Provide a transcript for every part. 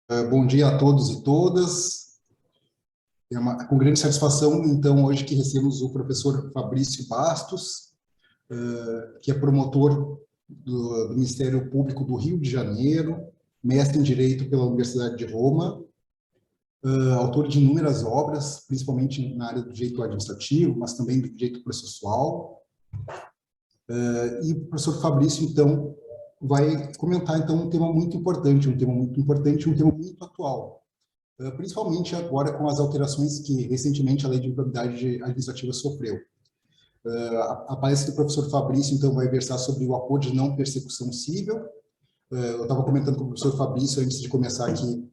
Bom dia a todos e todas. Com grande satisfação, então, hoje que recebemos o professor Fabrício Bastos, que é promotor do Ministério Público do Rio de Janeiro, mestre em Direito pela Universidade de Roma, autor de inúmeras obras, principalmente na área do direito administrativo, mas também do direito processual. E o professor Fabrício, então, vai comentar então um tema muito importante, um tema muito atual, principalmente agora com as alterações que recentemente a Lei de Improbidade Administrativa sofreu. A palestra do professor Fabrício, então, vai versar sobre o acordo de não persecução civil. Eu estava comentando com o professor Fabrício, antes de começar aqui,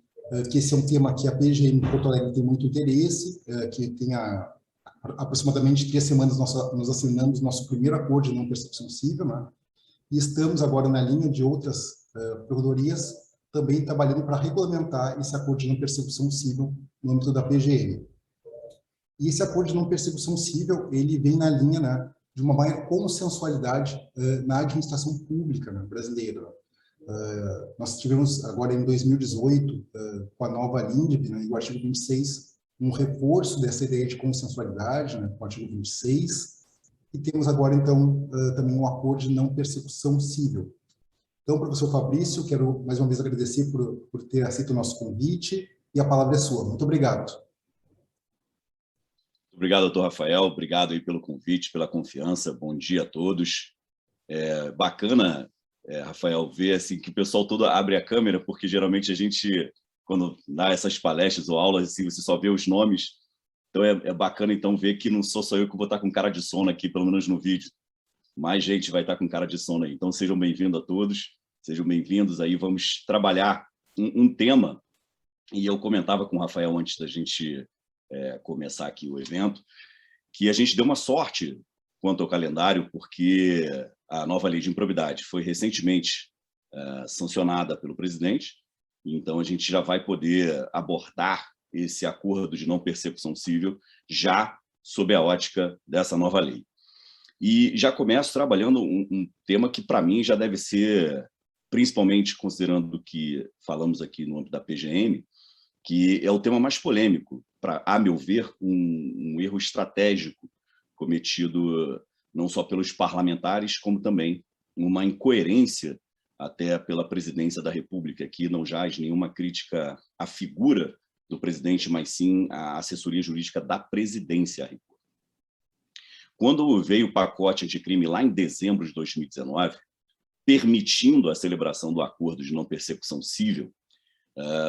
que esse é um tema que a PGM de Porto Alegre tem muito interesse, que tem aproximadamente 3 semanas nós assinamos nosso primeiro acordo de não persecução civil, né? E estamos agora na linha de outras provedorias também trabalhando para regulamentar esse acordo de não persecução civil no âmbito da PGM. E esse acordo de não persecução civil, ele vem na linha, né, de uma maior consensualidade na administração pública, né, brasileira. Nós tivemos agora em 2018, com a nova LINDB, né, e o artigo 26, um reforço dessa ideia de consensualidade, né, com o artigo 26, e temos agora, então, também um acordo de não persecução civil. Então, professor Fabrício, quero mais uma vez agradecer por ter aceito o nosso convite, e a palavra é sua. Muito obrigado. Obrigado, doutor Rafael. Obrigado aí pelo convite, pela confiança. Bom dia a todos. Bacana, Rafael, ver assim, que o pessoal todo abre a câmera, porque geralmente a gente, quando dá essas palestras ou aulas, assim, você só vê os nomes. Então é bacana então ver que não sou só eu que vou estar com cara de sono aqui, pelo menos no vídeo. Mais gente vai estar com cara de sono aí. Então sejam bem-vindos a todos, sejam bem-vindos aí. Vamos trabalhar um tema, e eu comentava com o Rafael antes da gente começar aqui o evento, que a gente deu uma sorte quanto ao calendário, porque a nova lei de improbidade foi recentemente sancionada pelo presidente, então a gente já vai poder abordar esse acordo de não persecução civil já sob a ótica dessa nova lei. E já começo trabalhando um tema que, para mim, já deve ser, principalmente considerando que falamos aqui no âmbito da PGM, que é o tema mais polêmico, a meu ver, um erro estratégico cometido não só pelos parlamentares, como também uma incoerência até pela presidência da República. Aqui não jaz nenhuma crítica à figura do presidente, mas sim à assessoria jurídica da presidência. Quando veio o pacote anticrime lá em dezembro de 2019, permitindo a celebração do acordo de não persecução civil,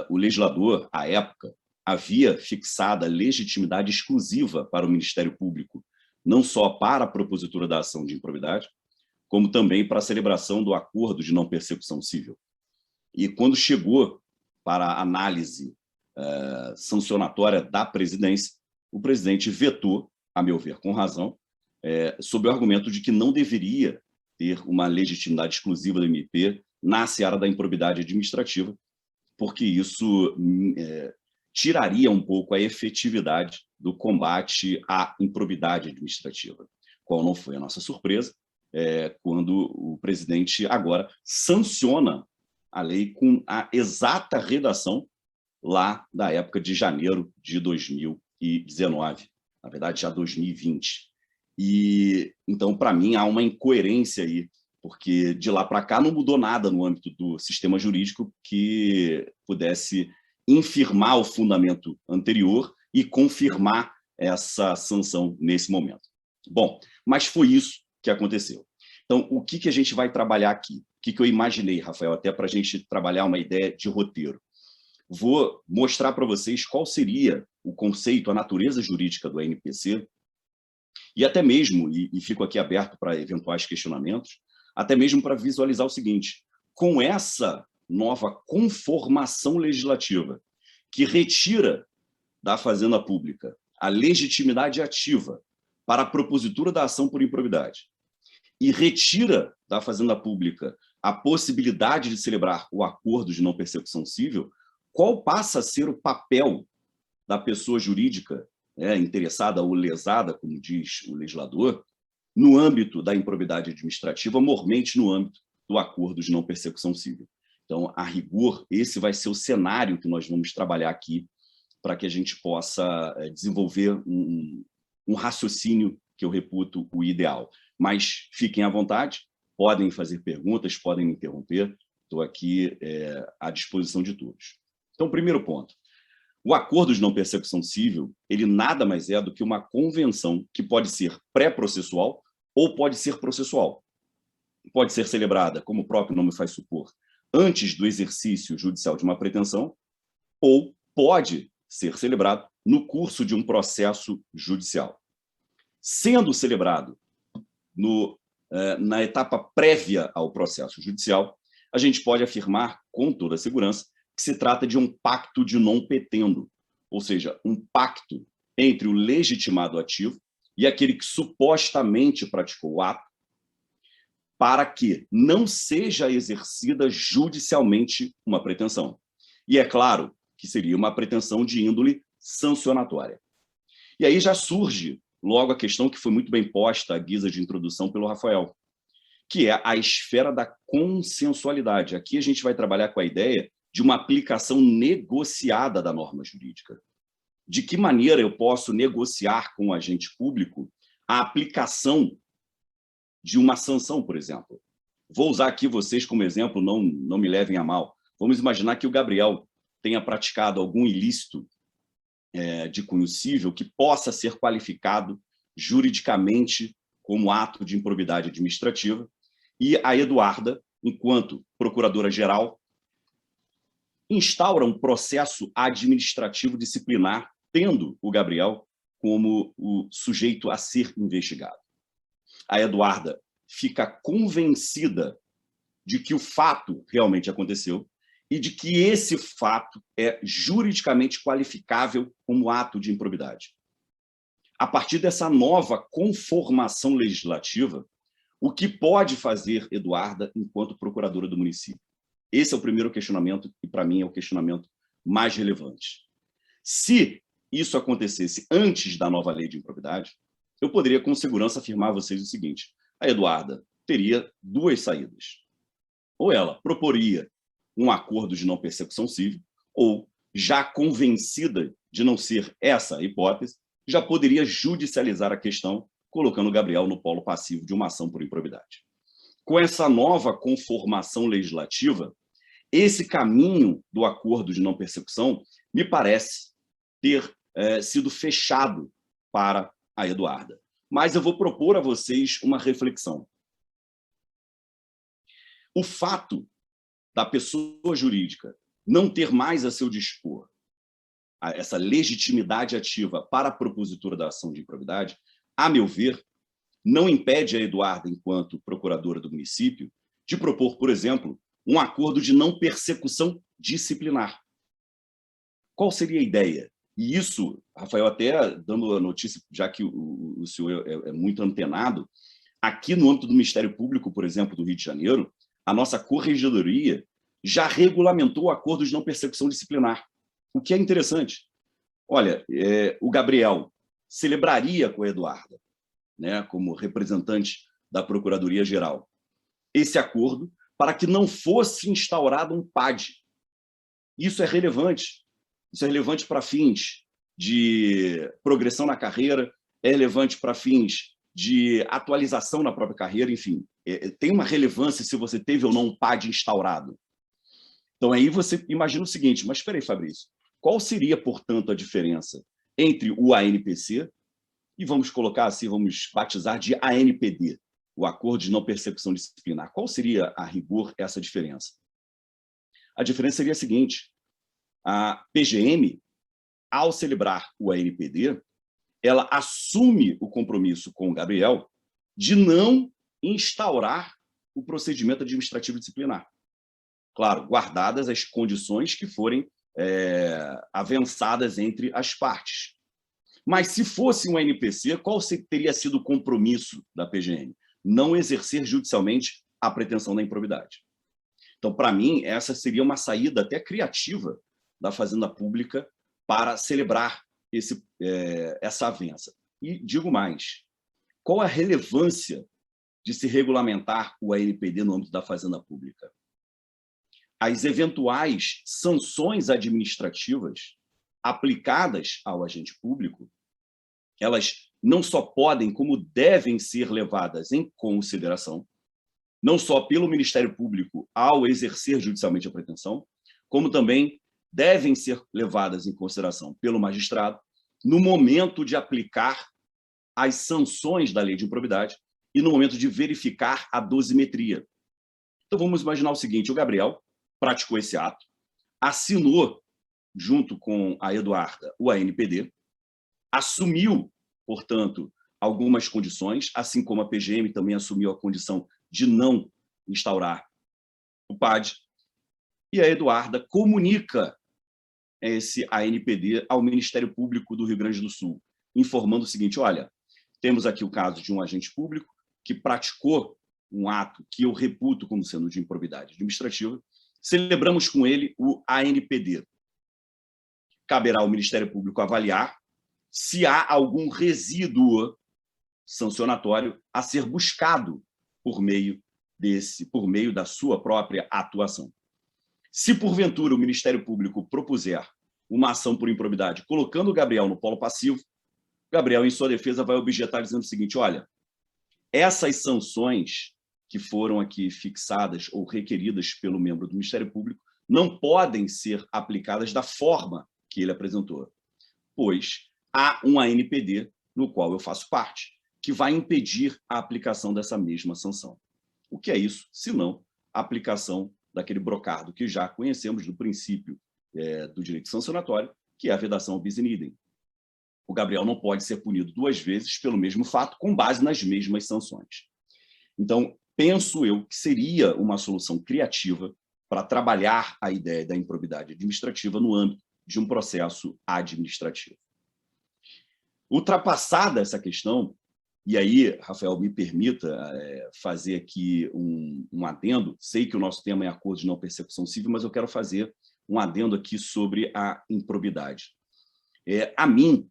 o legislador, à época, havia fixado a legitimidade exclusiva para o Ministério Público, não só para a propositura da ação de improbidade, como também para a celebração do acordo de não persecução civil. E quando chegou para a análise sancionatória da presidência, o presidente vetou, a meu ver, com razão, sob o argumento de que não deveria ter uma legitimidade exclusiva do MP na seara da improbidade administrativa, porque isso tiraria um pouco a efetividade do combate à improbidade administrativa, qual não foi a nossa surpresa quando o presidente agora sanciona a lei com a exata redação lá da época de janeiro de 2019, na verdade já 2020. E então, para mim, há uma incoerência aí, porque de lá para cá não mudou nada no âmbito do sistema jurídico que pudesse infirmar o fundamento anterior e confirmar essa sanção nesse momento. Bom, mas foi isso que aconteceu. Então, o que a gente vai trabalhar aqui? O que eu imaginei, Rafael, até para a gente trabalhar uma ideia de roteiro? Vou mostrar para vocês qual seria o conceito, a natureza jurídica do NPC, e até mesmo, e fico aqui aberto para eventuais questionamentos, até mesmo para visualizar o seguinte: com essa nova conformação legislativa que retira da Fazenda Pública a legitimidade ativa para a propositura da ação por improbidade e retira da Fazenda Pública a possibilidade de celebrar o acordo de não persecução civil, qual passa a ser o papel da pessoa jurídica interessada ou lesada, como diz o legislador, no âmbito da improbidade administrativa, mormente no âmbito do acordo de não persecução civil? Então, a rigor, esse vai ser o cenário que nós vamos trabalhar aqui para que a gente possa desenvolver um raciocínio que eu reputo o ideal. Mas fiquem à vontade, podem fazer perguntas, podem me interromper, estou aqui à disposição de todos. Então, primeiro ponto. O acordo de não persecução civil, ele nada mais é do que uma convenção que pode ser pré-processual ou pode ser processual. Pode ser celebrada, como o próprio nome faz supor, antes do exercício judicial de uma pretensão, ou pode ser celebrado no curso de um processo judicial. Sendo celebrado na etapa prévia ao processo judicial, a gente pode afirmar com toda segurança que se trata de um pacto de non petendo, ou seja, um pacto entre o legitimado ativo e aquele que supostamente praticou o ato, para que não seja exercida judicialmente uma pretensão. E é claro que seria uma pretensão de índole sancionatória. E aí já surge logo a questão que foi muito bem posta à guisa de introdução pelo Rafael, que é a esfera da consensualidade. Aqui a gente vai trabalhar com a ideia de uma aplicação negociada da norma jurídica. De que maneira eu posso negociar com o agente público a aplicação de uma sanção, por exemplo? Vou usar aqui vocês como exemplo, não me levem a mal. Vamos imaginar que o Gabriel tenha praticado algum ilícito de cunho cível que possa ser qualificado juridicamente como ato de improbidade administrativa, e a Eduarda, enquanto procuradora-geral, instaura um processo administrativo disciplinar, tendo o Gabriel como o sujeito a ser investigado. A Eduarda fica convencida de que o fato realmente aconteceu e de que esse fato é juridicamente qualificável como ato de improbidade. A partir dessa nova conformação legislativa, o que pode fazer Eduarda enquanto procuradora do município? Esse é o primeiro questionamento e, para mim, é o questionamento mais relevante. Se isso acontecesse antes da nova lei de improbidade, eu poderia com segurança afirmar a vocês o seguinte: a Eduarda teria duas saídas. Ou ela proporia um acordo de não persecução civil, ou, já convencida de não ser essa a hipótese, já poderia judicializar a questão, colocando Gabriel no polo passivo de uma ação por improbidade. Com essa nova conformação legislativa, esse caminho do acordo de não persecução me parece ter sido fechado para a Eduarda. Mas eu vou propor a vocês uma reflexão. O fato da pessoa jurídica não ter mais a seu dispor essa legitimidade ativa para a propositura da ação de improbidade, a meu ver, não impede a Eduarda, enquanto procuradora do município, de propor, por exemplo, um acordo de não persecução disciplinar. Qual seria a ideia? E isso, Rafael, até dando a notícia, já que o senhor é muito antenado, aqui no âmbito do Ministério Público, por exemplo, do Rio de Janeiro, a nossa corregedoria já regulamentou o acordo de não persecução disciplinar, o que é interessante. Olha, o Gabriel celebraria com a Eduarda, né, como representante da Procuradoria-Geral, esse acordo para que não fosse instaurado um PAD. Isso é relevante. Isso é relevante para fins de progressão na carreira, é relevante para fins de atualização na própria carreira, enfim. Tem uma relevância se você teve ou não um PAD instaurado. Então, aí você imagina o seguinte, mas espera aí, Fabrício, qual seria, portanto, a diferença entre o ANPC e vamos colocar assim, vamos batizar de ANPD, o Acordo de Não Persecução Disciplinar? Qual seria, a rigor, essa diferença? A diferença seria a seguinte: a PGM, ao celebrar o ANPD, ela assume o compromisso com o Gabriel de não instaurar o procedimento administrativo disciplinar. Claro, guardadas as condições que forem avançadas entre as partes. Mas se fosse um ANPC, qual teria sido o compromisso da PGM? Não exercer judicialmente a pretensão da improbidade. Então, para mim, essa seria uma saída até criativa da Fazenda Pública para celebrar essa avença. E digo mais, qual a relevância de se regulamentar o ANPD no âmbito da Fazenda Pública? as eventuais sanções administrativas aplicadas ao agente público, elas não só podem, como devem ser levadas em consideração, não só pelo Ministério Público ao exercer judicialmente a pretensão, como também devem ser levadas em consideração pelo magistrado no momento de aplicar as sanções da lei de improbidade e no momento de verificar a dosimetria. Então, vamos imaginar o seguinte: o Gabriel praticou esse ato, assinou, junto com a Eduarda, o ANPD, assumiu, portanto, algumas condições, assim como a PGM também assumiu a condição de não instaurar o PAD, e a Eduarda comunica esse ANPD ao Ministério Público do Rio Grande do Sul, informando o seguinte: olha, temos aqui o caso de um agente público que praticou um ato que eu reputo como sendo de improbidade administrativa, celebramos com ele o ANPD. Caberá ao Ministério Público avaliar se há algum resíduo sancionatório a ser buscado por meio da sua própria atuação. Se, porventura, o Ministério Público propuser uma ação por improbidade, colocando o Gabriel no polo passivo, Gabriel, em sua defesa, vai objetar dizendo o seguinte: olha, essas sanções que foram aqui fixadas ou requeridas pelo membro do Ministério Público não podem ser aplicadas da forma que ele apresentou, pois há um ANPD, no qual eu faço parte, que vai impedir a aplicação dessa mesma sanção. O que é isso, senão a aplicação daquele brocardo que já conhecemos do princípio do direito sancionatório, que é a vedação bis in idem. O Gabriel não pode ser punido duas vezes pelo mesmo fato, com base nas mesmas sanções. Então, penso eu que seria uma solução criativa para trabalhar a ideia da improbidade administrativa no âmbito de um processo administrativo. Ultrapassada essa questão, e aí, Rafael, me permita fazer aqui um adendo. Sei que o nosso tema é acordo de não persecução civil, mas eu quero fazer um adendo aqui sobre a improbidade. A mim,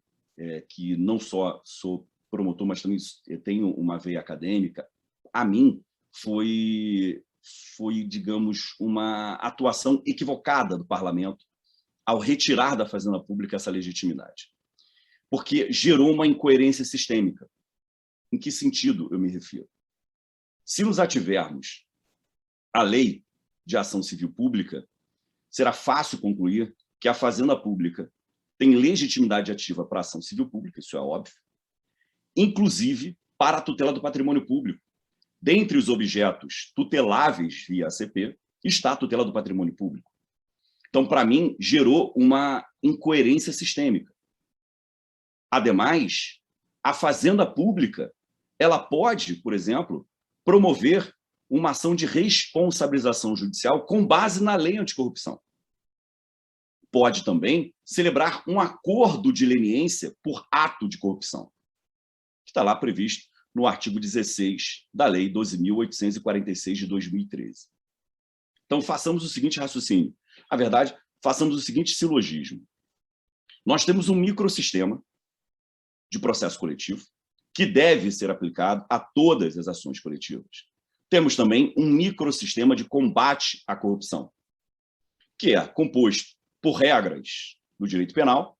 que não só sou promotor, mas também tenho uma veia acadêmica, a mim foi, digamos, uma atuação equivocada do parlamento ao retirar da Fazenda Pública essa legitimidade, porque gerou uma incoerência sistêmica. Em que sentido eu me refiro? Se nos ativermos a lei de ação civil pública, será fácil concluir que a Fazenda Pública tem legitimidade ativa para a ação civil pública, isso é óbvio, inclusive para a tutela do patrimônio público. Dentre os objetos tuteláveis via ACP, está a tutela do patrimônio público. Então, para mim, gerou uma incoerência sistêmica. Ademais, a Fazenda Pública ela pode, por exemplo, promover uma ação de responsabilização judicial com base na lei anticorrupção. Pode também celebrar um acordo de leniência por ato de corrupção, que está lá previsto no artigo 16 da Lei 12.846 de 2013. Então, façamos o seguinte raciocínio. Na verdade, façamos o seguinte silogismo. Nós temos um microsistema de processo coletivo que deve ser aplicado a todas as ações coletivas. Temos também um microsistema de combate à corrupção, que é composto por regras do direito penal,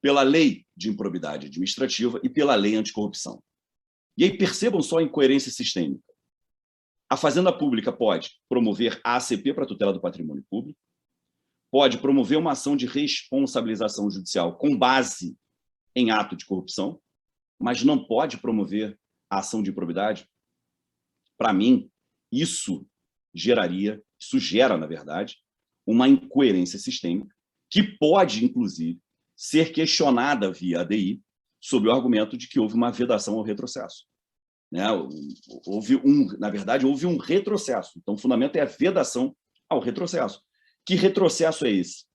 pela lei de improbidade administrativa e pela lei anticorrupção. E aí percebam só a incoerência sistêmica. A Fazenda Pública pode promover a ACP para a tutela do patrimônio público, pode promover uma ação de responsabilização judicial com base em ato de corrupção, mas não pode promover a ação de improbidade. Para mim, isso gera, na verdade, uma incoerência sistêmica que pode, inclusive, ser questionada via ADI sob o argumento de que houve uma vedação ao retrocesso. Na verdade, houve um retrocesso. Então, o fundamento é a vedação ao retrocesso. Que retrocesso é esse?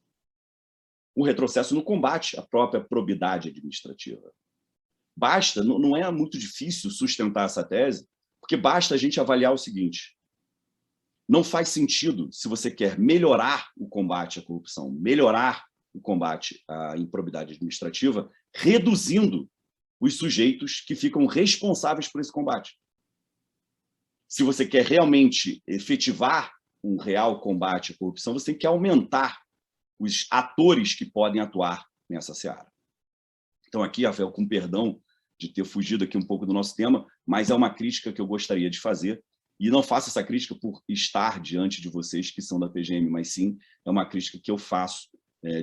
O retrocesso no combate à própria probidade administrativa. Basta, não é muito difícil sustentar essa tese, porque basta a gente avaliar o seguinte: não faz sentido, se você quer melhorar o combate à corrupção, melhorar o combate à improbidade administrativa, reduzindo os sujeitos que ficam responsáveis por esse combate. Se você quer realmente efetivar um real combate à corrupção, você tem que aumentar os atores que podem atuar nessa seara. Então, aqui, Rafael, com perdão de ter fugido aqui um pouco do nosso tema, mas é uma crítica que eu gostaria de fazer, e não faço essa crítica por estar diante de vocês que são da PGM, mas sim é uma crítica que eu faço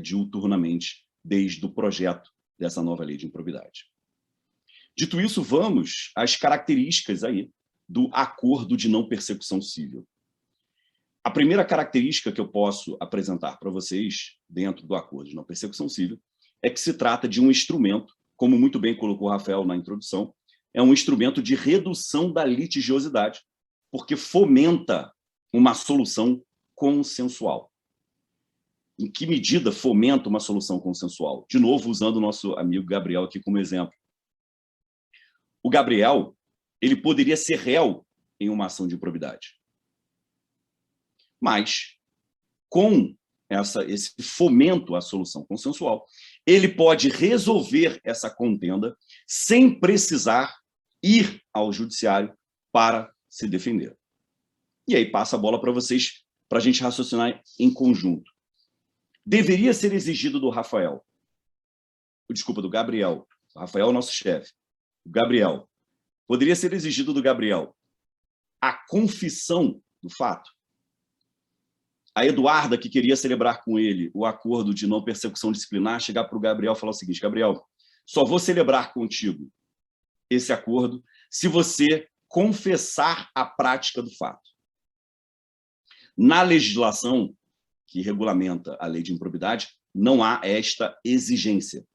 diuturnamente desde o projeto dessa nova lei de improbidade. Dito isso, vamos às características aí do acordo de não persecução civil. A primeira característica que eu posso apresentar para vocês dentro do acordo de não persecução civil é que se trata de um instrumento, como muito bem colocou o Rafael na introdução, é um instrumento de redução da litigiosidade, porque fomenta uma solução consensual. Em que medida fomenta uma solução consensual? De novo, usando o nosso amigo Gabriel aqui como exemplo. O Gabriel, ele poderia ser réu em uma ação de improbidade. Mas, com esse fomento à solução consensual, ele pode resolver essa contenda sem precisar ir ao judiciário para se defender. E aí passa a bola para vocês, para a gente raciocinar em conjunto. Deveria ser exigido do Rafael, desculpa, do Gabriel, o Rafael é o nosso chefe, o Gabriel, poderia ser exigido do Gabriel a confissão do fato? A Eduarda, que queria celebrar com ele o acordo de não persecução disciplinar, chegar para o Gabriel e falar o seguinte: Gabriel, só vou celebrar contigo esse acordo se você confessar a prática do fato. Na legislação que regulamenta a lei de improbidade, não há esta exigência.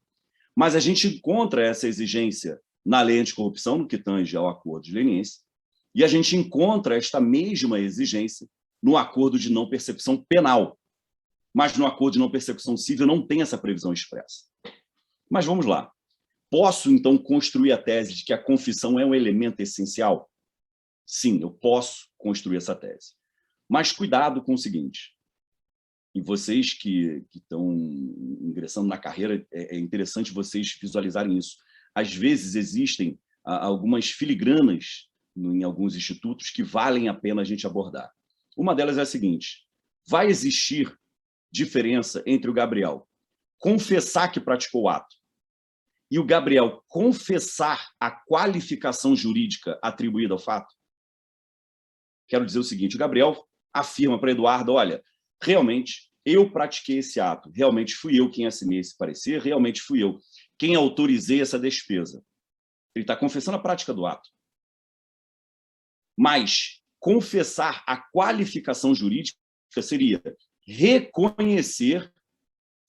Mas a gente encontra essa exigência na lei anticorrupção, no que tange ao acordo de leniência, e a gente encontra esta mesma exigência no acordo de não persecução penal. Mas no acordo de não persecução civil não tem essa previsão expressa. Mas vamos lá. Posso, então, construir a tese de que a confissão é um elemento essencial? Sim, eu posso construir essa tese. Mas cuidado com o seguinte, e vocês que estão ingressando na carreira, é interessante vocês visualizarem isso. Às vezes existem algumas filigranas em alguns institutos que valem a pena a gente abordar. Uma delas é a seguinte: vai existir diferença entre o Gabriel confessar que praticou o ato e o Gabriel confessar a qualificação jurídica atribuída ao fato? Quero dizer o seguinte: o Gabriel afirma para Eduardo: olha, realmente eu pratiquei esse ato, realmente fui eu quem assinei esse parecer, realmente fui eu quem autorizei essa despesa. Ele está confessando a prática do ato. Mas confessar a qualificação jurídica seria reconhecer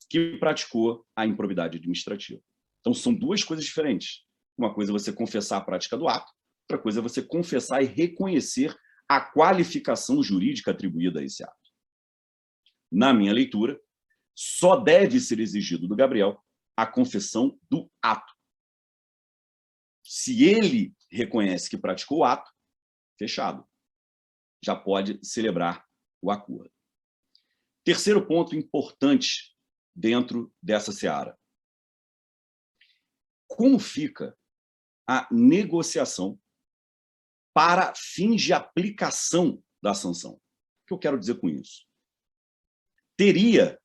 que praticou a improbidade administrativa. Então, são duas coisas diferentes. Uma coisa é você confessar a prática do ato, outra coisa é você confessar e reconhecer a qualificação jurídica atribuída a esse ato. Na minha leitura, só deve ser exigido do Gabriel a confissão do ato. Se ele reconhece que praticou o ato, fechado. Já pode celebrar o acordo. Terceiro ponto importante dentro dessa seara. Como fica a negociação para fins de aplicação da sanção? O que eu quero dizer com isso? Teria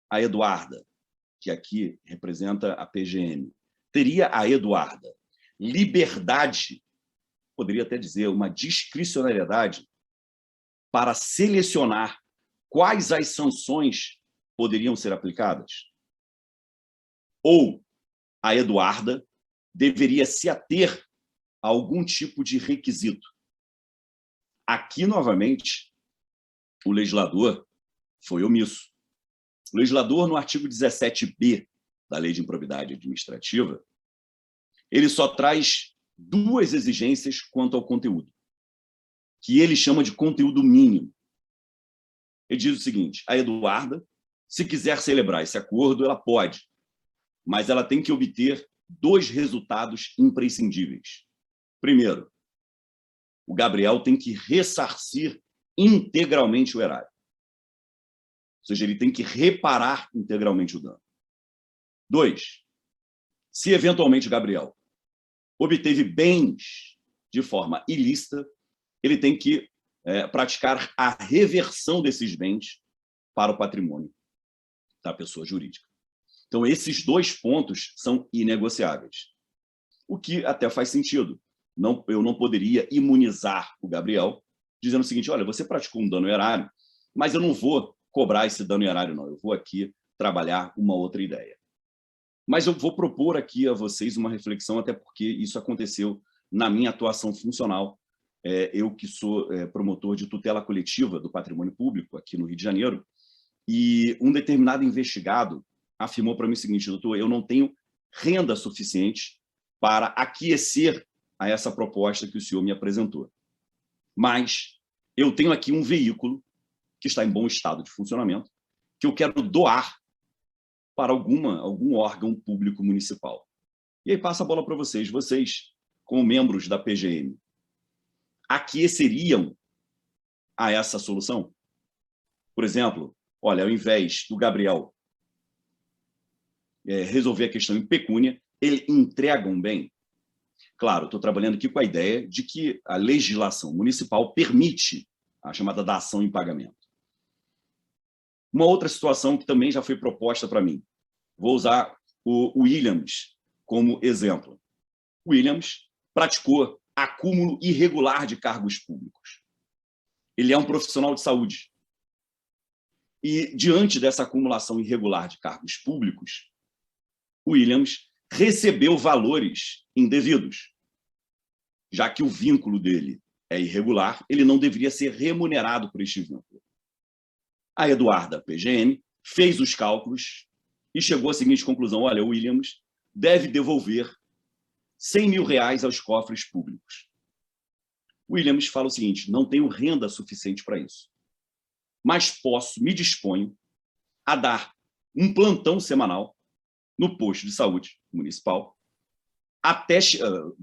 a Eduarda, que aqui representa a PGM, teria a Eduarda liberdade, poderia até dizer uma discricionariedade, para selecionar quais as sanções poderiam ser aplicadas? Ou a Eduarda deveria se ater a algum tipo de requisito? Aqui, novamente, o legislador foi omisso. O legislador, no artigo 17b da Lei de Improbidade Administrativa, ele só traz duas exigências quanto ao conteúdo, que ele chama de conteúdo mínimo. Ele diz o seguinte: a Eduarda, se quiser celebrar esse acordo, ela pode, mas ela tem que obter dois resultados imprescindíveis. Primeiro, o Gabriel tem que ressarcir integralmente o erário. Ou seja, ele tem que reparar integralmente o dano. 2, se eventualmente o Gabriel obteve bens de forma ilícita, ele tem que praticar a reversão desses bens para o patrimônio da pessoa jurídica. Então, esses dois pontos são inegociáveis, o que até faz sentido. Eu não poderia imunizar o Gabriel dizendo o seguinte: olha, você praticou um dano erário, mas eu não vou cobrar esse dano erário, não. Eu vou aqui trabalhar uma outra ideia. Mas eu vou propor aqui a vocês uma reflexão, até porque isso aconteceu na minha atuação funcional. Eu que sou promotor de tutela coletiva do patrimônio público aqui no Rio de Janeiro, e um determinado investigado afirmou para mim o seguinte: doutor, eu não tenho renda suficiente para aquecer a essa proposta que o senhor me apresentou. Mas eu tenho aqui um veículo que está em bom estado de funcionamento, que eu quero doar para algum órgão público municipal. E aí passa a bola para vocês. Vocês, como membros da PGM, aqueceriam a essa solução? Por exemplo, olha, ao invés do Gabriel resolver a questão em pecúnia, ele entrega um bem. Claro, estou trabalhando aqui com a ideia de que a legislação municipal permite a chamada dação em pagamento. Uma outra situação que também já foi proposta para mim. Vou usar o Williams como exemplo. O Williams praticou acúmulo irregular de cargos públicos. Ele é um profissional de saúde. E, diante dessa acumulação irregular de cargos públicos, o Williams recebeu valores indevidos. Já que o vínculo dele é irregular, ele não deveria ser remunerado por este vínculo. A Eduarda, PGM, fez os cálculos e chegou à seguinte conclusão: olha, o Williams deve devolver R$100 mil aos cofres públicos. O Williams fala o seguinte: não tenho renda suficiente para isso, mas me disponho a dar um plantão semanal no posto de saúde municipal, até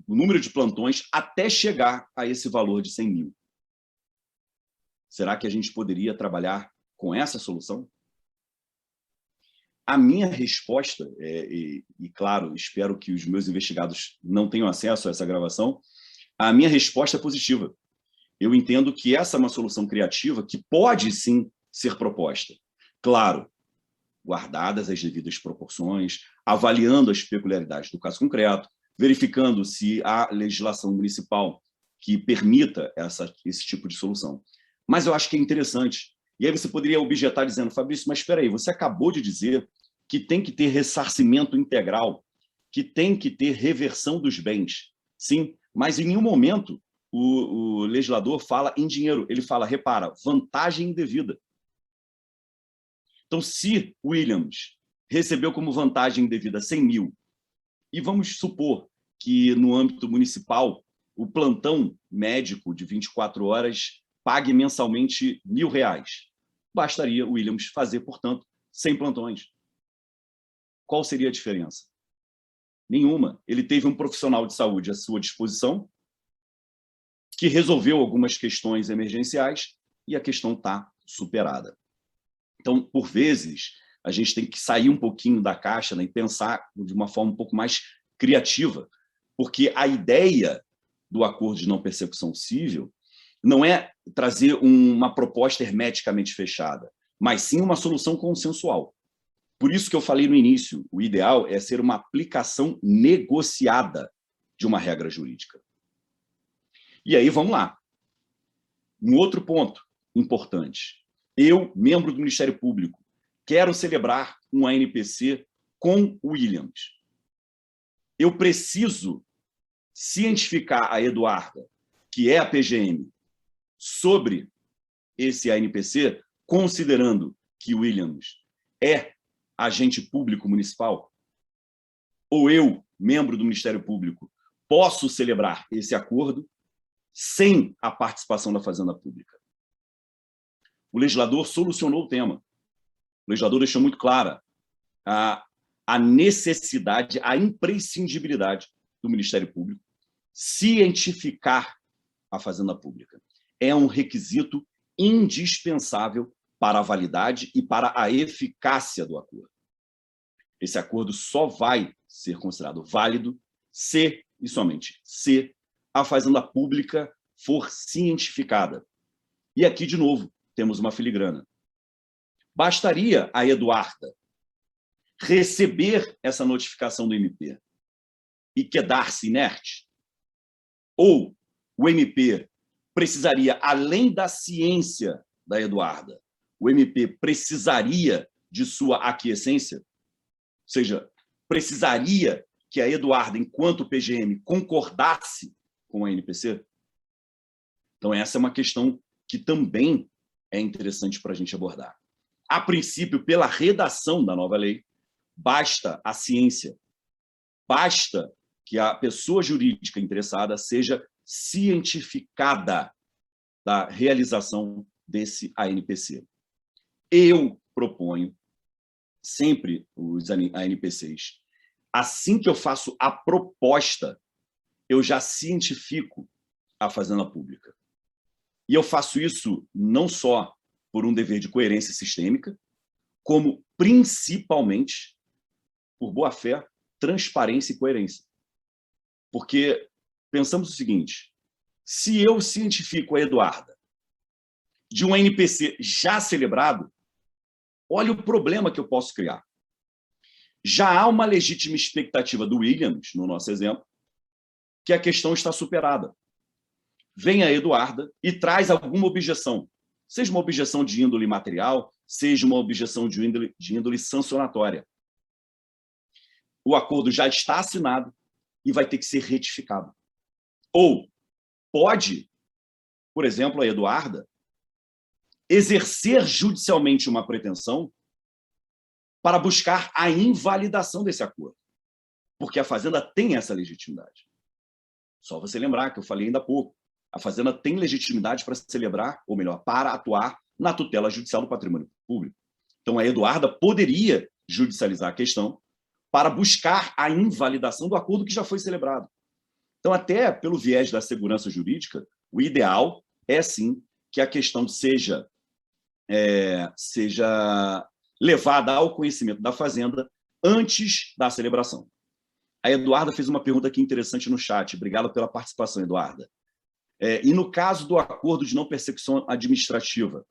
o número de plantões até chegar a esse valor de 100 mil. Será que a gente poderia trabalhar com essa solução? A minha resposta, e claro, espero que os meus investigados não tenham acesso a essa gravação, a minha resposta é positiva. Eu entendo que essa é uma solução criativa que pode, sim, ser proposta. Claro, guardadas as devidas proporções, avaliando as peculiaridades do caso concreto, verificando se há legislação municipal que permita esse tipo de solução. Mas eu acho que é interessante. E aí você poderia objetar dizendo: Fabrício, mas espera aí, você acabou de dizer que tem que ter ressarcimento integral, que tem que ter reversão dos bens. Sim, mas em nenhum momento o legislador fala em dinheiro. Ele fala, repara, vantagem indevida. Então, se o Williams recebeu como vantagem indevida 100 mil, e vamos supor que no âmbito municipal o plantão médico de 24 horas pague mensalmente R$1.000, bastaria o Williams fazer, portanto, 100 plantões. Qual seria a diferença? Nenhuma. Ele teve um profissional de saúde à sua disposição que resolveu algumas questões emergenciais e a questão está superada. Então, por vezes, a gente tem que sair um pouquinho da caixa, né, e pensar de uma forma um pouco mais criativa, porque a ideia do acordo de não persecução civil não é trazer uma proposta hermeticamente fechada, mas sim uma solução consensual. Por isso que eu falei no início, o ideal é ser uma aplicação negociada de uma regra jurídica. E aí, vamos lá. Um outro ponto importante. Eu, membro do Ministério Público, quero celebrar um ANPC com o Williams. Eu preciso cientificar a Eduarda, que é a PGM, sobre esse ANPC, considerando que o Williams é agente público municipal? Ou eu, membro do Ministério Público, posso celebrar esse acordo sem a participação da Fazenda Pública? O legislador solucionou o tema. O legislador deixou muito clara a necessidade, a imprescindibilidade do Ministério Público cientificar a Fazenda Pública. É um requisito indispensável para a validade e para a eficácia do acordo. Esse acordo só vai ser considerado válido se, e somente se, a Fazenda Pública for cientificada. E aqui, de novo, temos uma filigrana. Bastaria a Eduarda receber essa notificação do MP e quedar-se inerte? Ou o MP precisaria, além da ciência da Eduarda, o MP precisaria de sua aquiescência? Ou seja, precisaria que a Eduarda, enquanto PGM, concordasse com a NPC? Então, essa é uma questão que também é interessante para a gente abordar. A princípio, pela redação da nova lei, basta a ciência, basta que a pessoa jurídica interessada seja cientificada da realização desse ANPC. Eu proponho sempre os ANPCs, assim que eu faço a proposta, eu já cientifico a Fazenda Pública. E eu faço isso não só por um dever de coerência sistêmica, como principalmente por boa-fé, transparência e coerência. Porque pensamos o seguinte, se eu cientifico a Eduarda de um NPC já celebrado, olha o problema que eu posso criar. Já há uma legítima expectativa do Williams, no nosso exemplo, que a questão está superada. Vem a Eduarda e traz alguma objeção, seja uma objeção de índole material, seja uma objeção de índole sancionatória. O acordo já está assinado e vai ter que ser retificado. Ou pode, por exemplo, a Eduarda exercer judicialmente uma pretensão para buscar a invalidação desse acordo, porque a Fazenda tem essa legitimidade. Só você lembrar que eu falei ainda há pouco, a Fazenda tem legitimidade para celebrar, ou melhor, para atuar na tutela judicial do patrimônio público. Então, a Eduarda poderia judicializar a questão para buscar a invalidação do acordo que já foi celebrado. Então, até pelo viés da segurança jurídica, o ideal é, sim, que a questão seja levada ao conhecimento da Fazenda antes da celebração. A Eduarda fez uma pergunta aqui interessante no chat. Obrigado pela participação, Eduarda. E no caso do acordo de não persecução administrativa,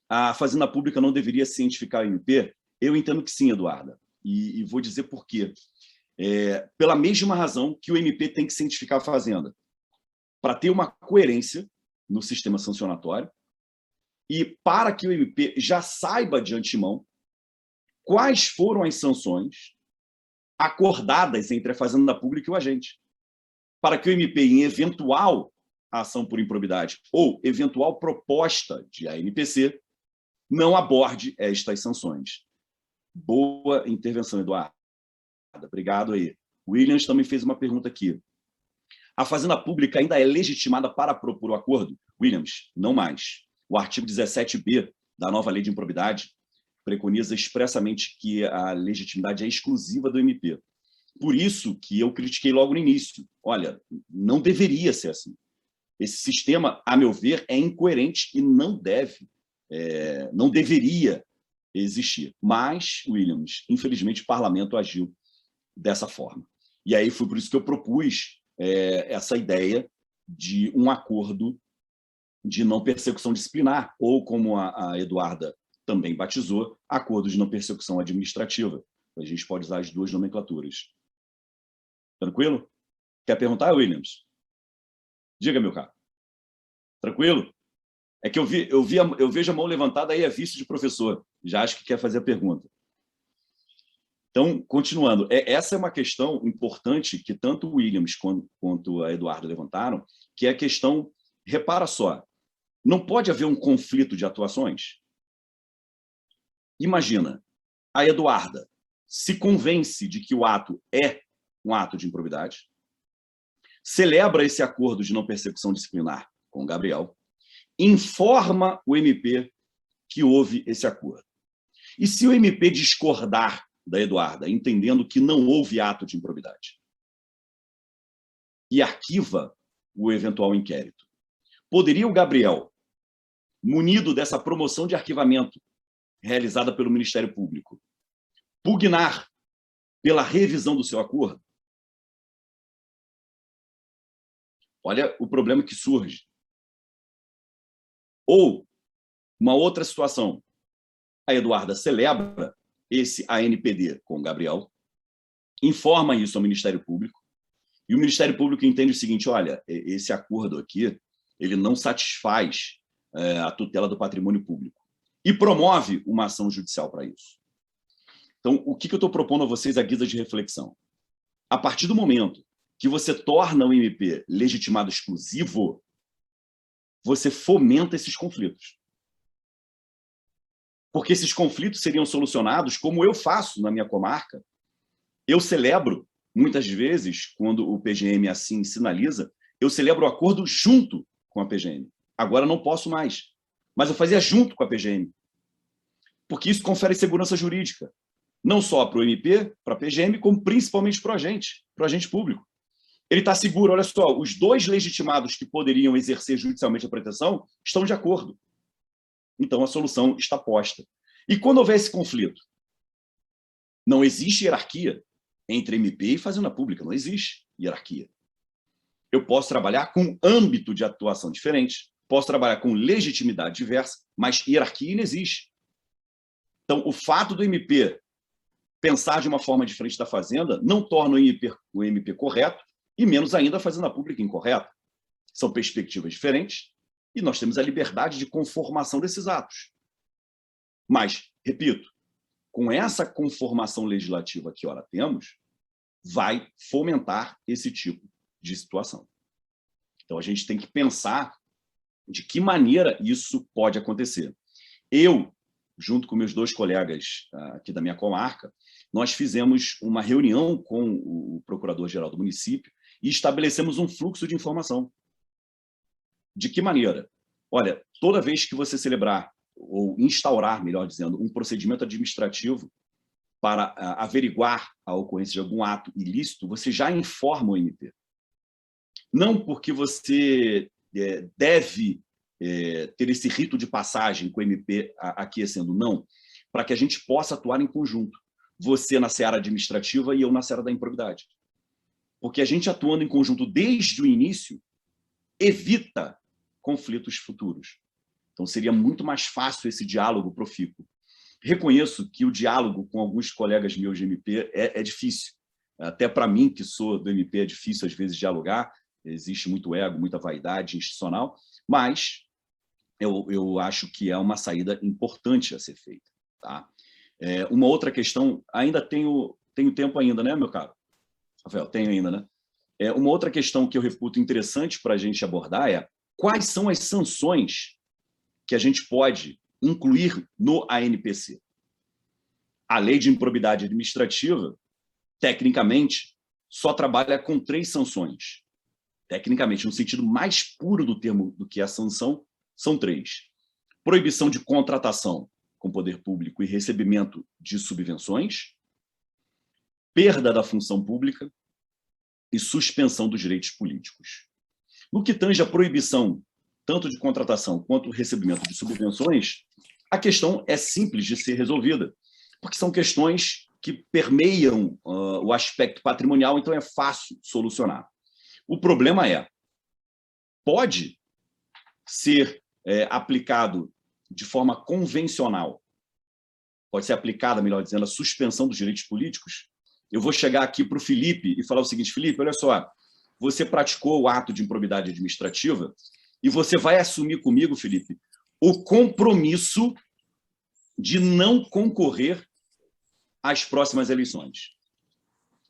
a Fazenda Pública não deveria cientificar o MP? Eu entendo que sim, Eduarda. E vou dizer por quê. Pela mesma razão que o MP tem que cientificar a Fazenda, para ter uma coerência no sistema sancionatório e para que o MP já saiba de antemão quais foram as sanções acordadas entre a Fazenda Pública e o agente, para que o MP, em eventual ação por improbidade ou eventual proposta de ANPC, não aborde estas sanções. Boa intervenção, Eduardo. Obrigado aí. Williams também fez uma pergunta aqui. A Fazenda Pública ainda é legitimada para propor o acordo? Williams, não mais. O artigo 17b da nova lei de improbidade preconiza expressamente que a legitimidade é exclusiva do MP. Por isso que eu critiquei logo no início. Olha, não deveria ser assim. Esse sistema, a meu ver, é incoerente e não deveria existir. Mas, Williams, infelizmente, o parlamento agiu dessa forma. E aí foi por isso que eu propus essa ideia de um acordo de não persecução disciplinar, ou como a Eduarda também batizou, acordo de não persecução administrativa. A gente pode usar as duas nomenclaturas. Tranquilo? Quer perguntar, Williams? Diga, meu caro. Tranquilo? É que eu vejo a mão levantada aí, é vice de professor. Já acho que quer fazer a pergunta. Então, continuando, essa é uma questão importante que tanto o Williams quanto a Eduarda levantaram, que é a questão, repara só, não pode haver um conflito de atuações? Imagina, a Eduarda se convence de que o ato é um ato de improbidade, celebra esse acordo de não persecução disciplinar com o Gabriel, informa o MP que houve esse acordo. E se o MP discordar da Eduarda, entendendo que não houve ato de improbidade, e arquiva o eventual inquérito, poderia o Gabriel, munido dessa promoção de arquivamento realizada pelo Ministério Público, pugnar pela revisão do seu acordo? Olha o problema que surge. Ou Uma outra situação, a Eduarda celebra esse ANPD com o Gabriel, informa isso ao Ministério Público, e o Ministério Público entende o seguinte: olha, esse acordo aqui, ele não satisfaz a tutela do patrimônio público, e promove uma ação judicial para isso. Então, o que eu estou propondo a vocês à guisa de reflexão? A partir do momento que você torna o MP legitimado exclusivo, você fomenta esses conflitos. Porque esses conflitos seriam solucionados como eu faço na minha comarca. Eu celebro, muitas vezes, quando o PGM assim sinaliza, eu celebro o acordo junto com a PGM. Agora não posso mais, mas eu fazia junto com a PGM. Porque isso confere segurança jurídica, não só para o MP, para a PGM, como principalmente para o agente público. Ele está seguro, olha só, os dois legitimados que poderiam exercer judicialmente a proteção estão de acordo. Então, a solução está posta. E quando houver esse conflito, não existe hierarquia entre MP e Fazenda Pública, não existe hierarquia. Eu posso trabalhar com âmbito de atuação diferente, posso trabalhar com legitimidade diversa, mas hierarquia não existe. Então, o fato do MP pensar de uma forma diferente da Fazenda não torna o MP correto e, menos ainda, a Fazenda Pública incorreta. São perspectivas diferentes e nós temos a liberdade de conformação desses atos. Mas, repito, com essa conformação legislativa que ora temos, vai fomentar esse tipo de situação. Então, a gente tem que pensar de que maneira isso pode acontecer. Eu, junto com meus 2 colegas aqui da minha comarca, nós fizemos uma reunião com o procurador-geral do município e estabelecemos um fluxo de informação. De que maneira? Olha, toda vez que você celebrar, ou instaurar, melhor dizendo, um procedimento administrativo para averiguar a ocorrência de algum ato ilícito, você já informa o MP. Não porque você deve ter esse rito de passagem com o MP aquecendo, não, para que a gente possa atuar em conjunto. Você na seara administrativa e eu na seara da improbidade. Porque a gente atuando em conjunto desde o início evita conflitos futuros. Então, seria muito mais fácil esse diálogo profícuo. Reconheço que o diálogo com alguns colegas meus de MP é difícil. Até para mim, que sou do MP, é difícil, às vezes, dialogar. Existe muito ego, muita vaidade institucional, mas eu acho que é uma saída importante a ser feita. Tá? Uma outra questão, ainda tenho tempo ainda, né, meu caro? Rafael, tenho ainda, né? Uma outra questão que eu reputo interessante para a gente abordar é quais são as sanções que a gente pode incluir no ANPC. A lei de improbidade administrativa, tecnicamente, só trabalha com 3 sanções. Tecnicamente, no sentido mais puro do termo do que a sanção, são 3. Proibição de contratação com poder público e recebimento de subvenções, perda da função pública e suspensão dos direitos políticos. No que tange a proibição tanto de contratação quanto recebimento de subvenções, a questão é simples de ser resolvida, porque são questões que permeiam o aspecto patrimonial, então é fácil solucionar. O problema pode ser aplicado de forma convencional, pode ser aplicada, melhor dizendo, a suspensão dos direitos políticos. Eu vou chegar aqui para o Felipe e falar o seguinte: Felipe, olha só, você praticou o ato de improbidade administrativa e você vai assumir comigo, Felipe, o compromisso de não concorrer às próximas eleições.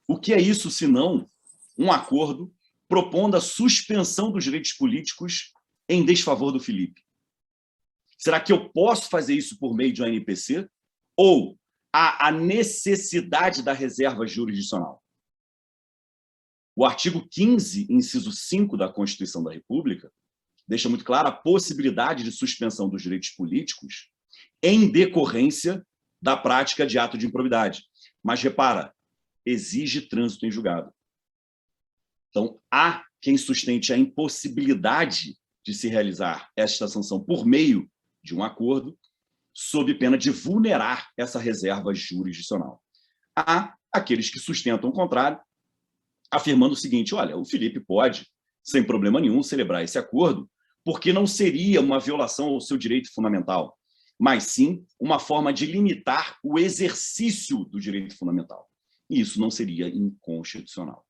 O que é isso, senão um acordo propondo a suspensão dos direitos políticos em desfavor do Felipe? Será que eu posso fazer isso por meio de um ANPC? Ou há a necessidade da reserva jurisdicional? O artigo 15, inciso 5 da Constituição da República, deixa muito clara a possibilidade de suspensão dos direitos políticos em decorrência da prática de ato de improbidade. Mas, repara, exige trânsito em julgado. Então, há quem sustente a impossibilidade de se realizar esta sanção por meio de um acordo, sob pena de vulnerar essa reserva jurisdicional. Há aqueles que sustentam o contrário, afirmando o seguinte: olha, o Felipe pode, sem problema nenhum, celebrar esse acordo, porque não seria uma violação ao seu direito fundamental. mas sim uma forma de limitar o exercício do direito fundamental. E isso não seria inconstitucional.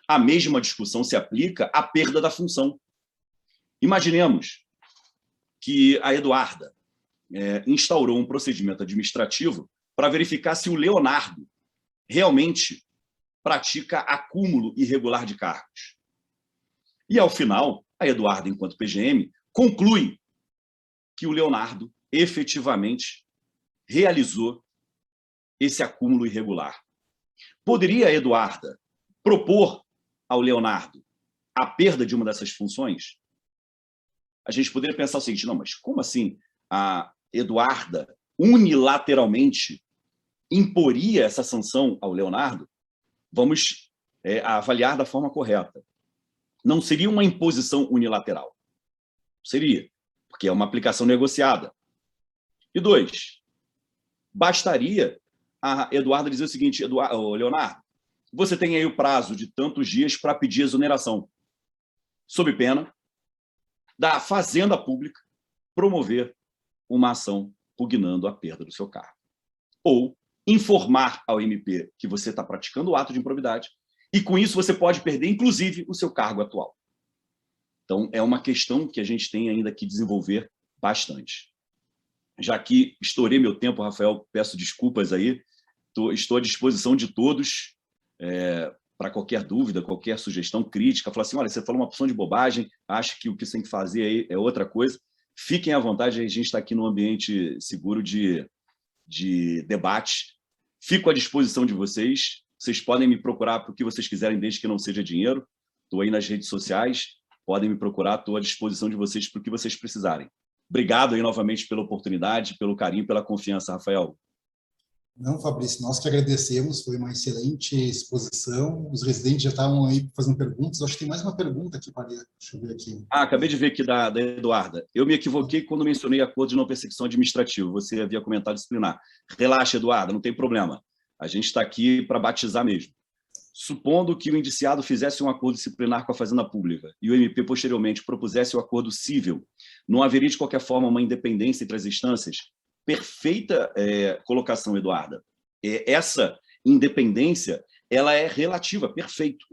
A mesma discussão se aplica à perda da função. Imaginemos que a Eduarda instaurou um procedimento administrativo para verificar se o Leonardo realmente pratica acúmulo irregular de cargos. E, ao final, a Eduarda, enquanto PGM, conclui que o Leonardo efetivamente realizou esse acúmulo irregular. Poderia a Eduarda propor ao Leonardo a perda de uma dessas funções? A gente poderia pensar o seguinte, não, mas como assim a Eduarda unilateralmente imporia essa sanção ao Leonardo? Vamos avaliar da forma correta. Não seria uma imposição unilateral. Seria, porque é uma aplicação negociada. E 2, bastaria a Eduarda dizer o seguinte, Leonardo, você tem aí o prazo de tantos dias para pedir exoneração, sob pena da Fazenda Pública promover uma ação pugnando a perda do seu cargo. Ou informar ao MP que você está praticando o ato de improbidade e, com isso, você pode perder, inclusive, o seu cargo atual. Então, é uma questão que a gente tem ainda que desenvolver bastante. Já que estourei meu tempo, Rafael, peço desculpas aí, estou à disposição de todos para qualquer dúvida, qualquer sugestão, crítica, falar assim, olha, você falou uma opção de bobagem, acho que o que você tem que fazer aí é outra coisa. Fiquem à vontade, a gente está aqui num ambiente seguro de debate. Fico à disposição de vocês. Vocês podem me procurar para o que vocês quiserem, desde que não seja dinheiro. Estou aí nas redes sociais, podem me procurar, estou à disposição de vocês para o que vocês precisarem. Obrigado aí novamente pela oportunidade, pelo carinho, pela confiança, Rafael. Não, Fabrício, nós que agradecemos, foi uma excelente exposição. Os residentes já estavam aí fazendo perguntas. Acho que tem mais uma pergunta aqui, Maria. Deixa eu ver aqui. Acabei de ver aqui da Eduarda. Eu me equivoquei quando mencionei acordo de não persecução administrativa. Você havia comentado disciplinar. Relaxa, Eduarda, não tem problema. A gente está aqui para batizar mesmo. Supondo que o indiciado fizesse um acordo disciplinar com a Fazenda Pública e o MP, posteriormente, propusesse o acordo cível, não haveria, de qualquer forma, uma independência entre as instâncias? Perfeita colocação, Eduarda. Essa independência ela é relativa, perfeito.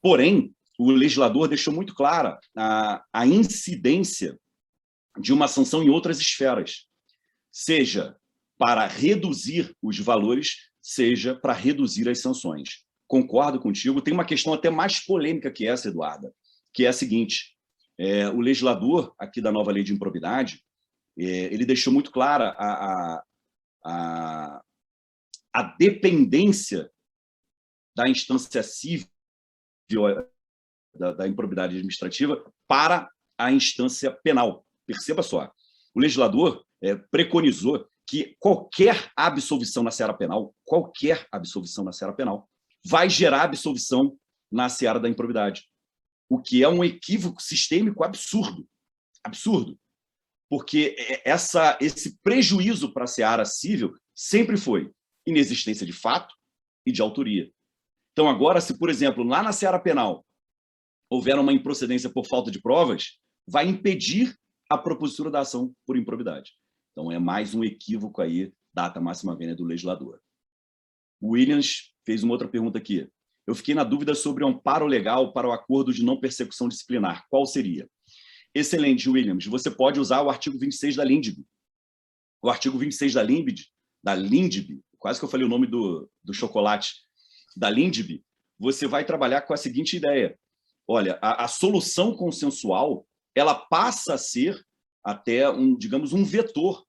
Porém, o legislador deixou muito clara a incidência de uma sanção em outras esferas, seja para reduzir os valores, seja para reduzir as sanções. Concordo contigo. Tem uma questão até mais polêmica que essa, Eduarda, que é a seguinte, o legislador aqui da nova lei de improbidade, ele deixou muito clara a dependência da instância civil, da improbidade administrativa, para a instância penal. Perceba só, o legislador preconizou que qualquer absolvição na seara penal, vai gerar absolvição na seara da improbidade, o que é um equívoco sistêmico absurdo. Absurdo. Porque esse prejuízo para a seara civil sempre foi inexistência de fato e de autoria. Então, agora, se, por exemplo, lá na seara penal houver uma improcedência por falta de provas, vai impedir a propositura da ação por improbidade. Então, é mais um equívoco aí, data máxima vênia do legislador. O Williams fez uma outra pergunta aqui. Eu fiquei na dúvida sobre o amparo legal para o acordo de não persecução disciplinar. Qual seria? Excelente, Williams. Você pode usar o artigo 26 da LINDB. O artigo 26 da LINDB, quase que eu falei o nome do chocolate, da LINDB, você vai trabalhar com a seguinte ideia. Olha, a solução consensual, ela passa a ser até, digamos, um vetor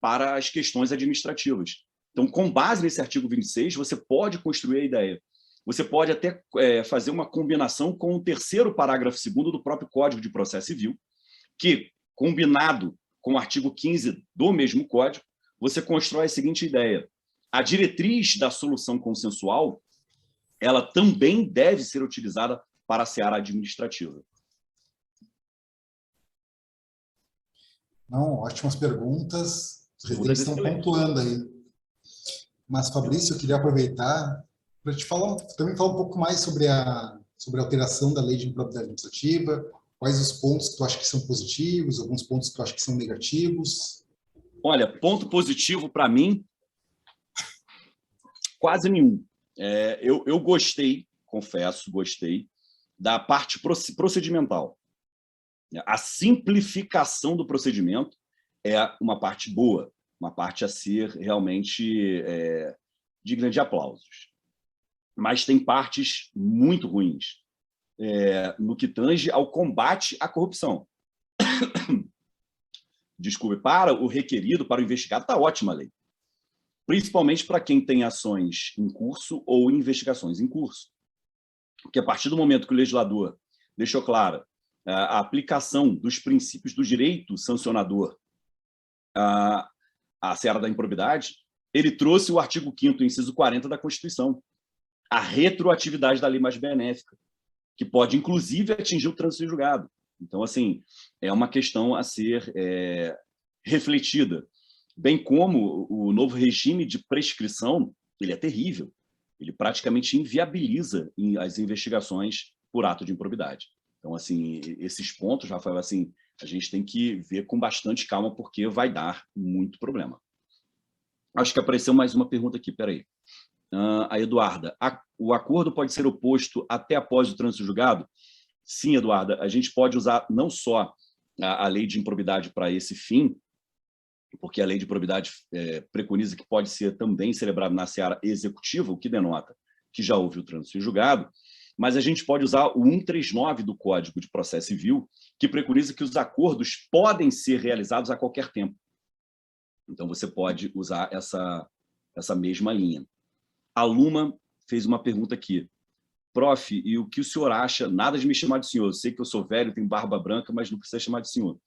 para as questões administrativas. Então, com base nesse artigo 26, você pode construir a ideia. Você pode até fazer uma combinação com o terceiro parágrafo 2º do próprio Código de Processo Civil, que, combinado com o artigo 15 do mesmo Código, você constrói a seguinte ideia. A diretriz da solução consensual, ela também deve ser utilizada para a seara administrativa. Não, ótimas perguntas. Os residentes estão pontuando aí. Mas, Fabrício, eu queria aproveitar para te falar, também falar um pouco mais sobre a alteração da lei de improbidade administrativa, quais os pontos que tu acha que são positivos, alguns pontos que tu acha que são negativos. Olha, ponto positivo para mim, quase nenhum. Eu gostei, confesso, gostei da parte procedimental. A simplificação do procedimento é uma parte boa, uma parte a ser realmente digna de aplausos. Mas tem partes muito ruins no que tange ao combate à corrupção. Desculpe, para o requerido, para o investigado, está ótima a lei. Principalmente para quem tem ações em curso ou investigações em curso. Porque a partir do momento que o legislador deixou clara a aplicação dos princípios do direito sancionador à seara da improbidade, ele trouxe o artigo 5º, inciso 40 da Constituição, a retroatividade da lei mais benéfica, que pode, inclusive, atingir o trânsito em julgado. Então, assim, é uma questão a ser refletida. Bem como o novo regime de prescrição, ele é terrível. Ele praticamente inviabiliza as investigações por ato de improbidade. Então, assim, esses pontos, Rafael, assim, a gente tem que ver com bastante calma, porque vai dar muito problema. Acho que apareceu mais uma pergunta aqui, peraí. A Eduarda, o acordo pode ser oposto até após o trânsito julgado? Sim, Eduarda, a gente pode usar não só a lei de improbidade para esse fim, porque a lei de improbidade preconiza que pode ser também celebrado na seara executiva, o que denota que já houve o trânsito em julgado, mas a gente pode usar o 139 do Código de Processo Civil, que preconiza que os acordos podem ser realizados a qualquer tempo. Então, você pode usar essa mesma linha. A Luma fez uma pergunta aqui. Prof, e o que o senhor acha? Nada de me chamar de senhor. Eu sei que eu sou velho, tenho barba branca, mas não precisa chamar de senhor.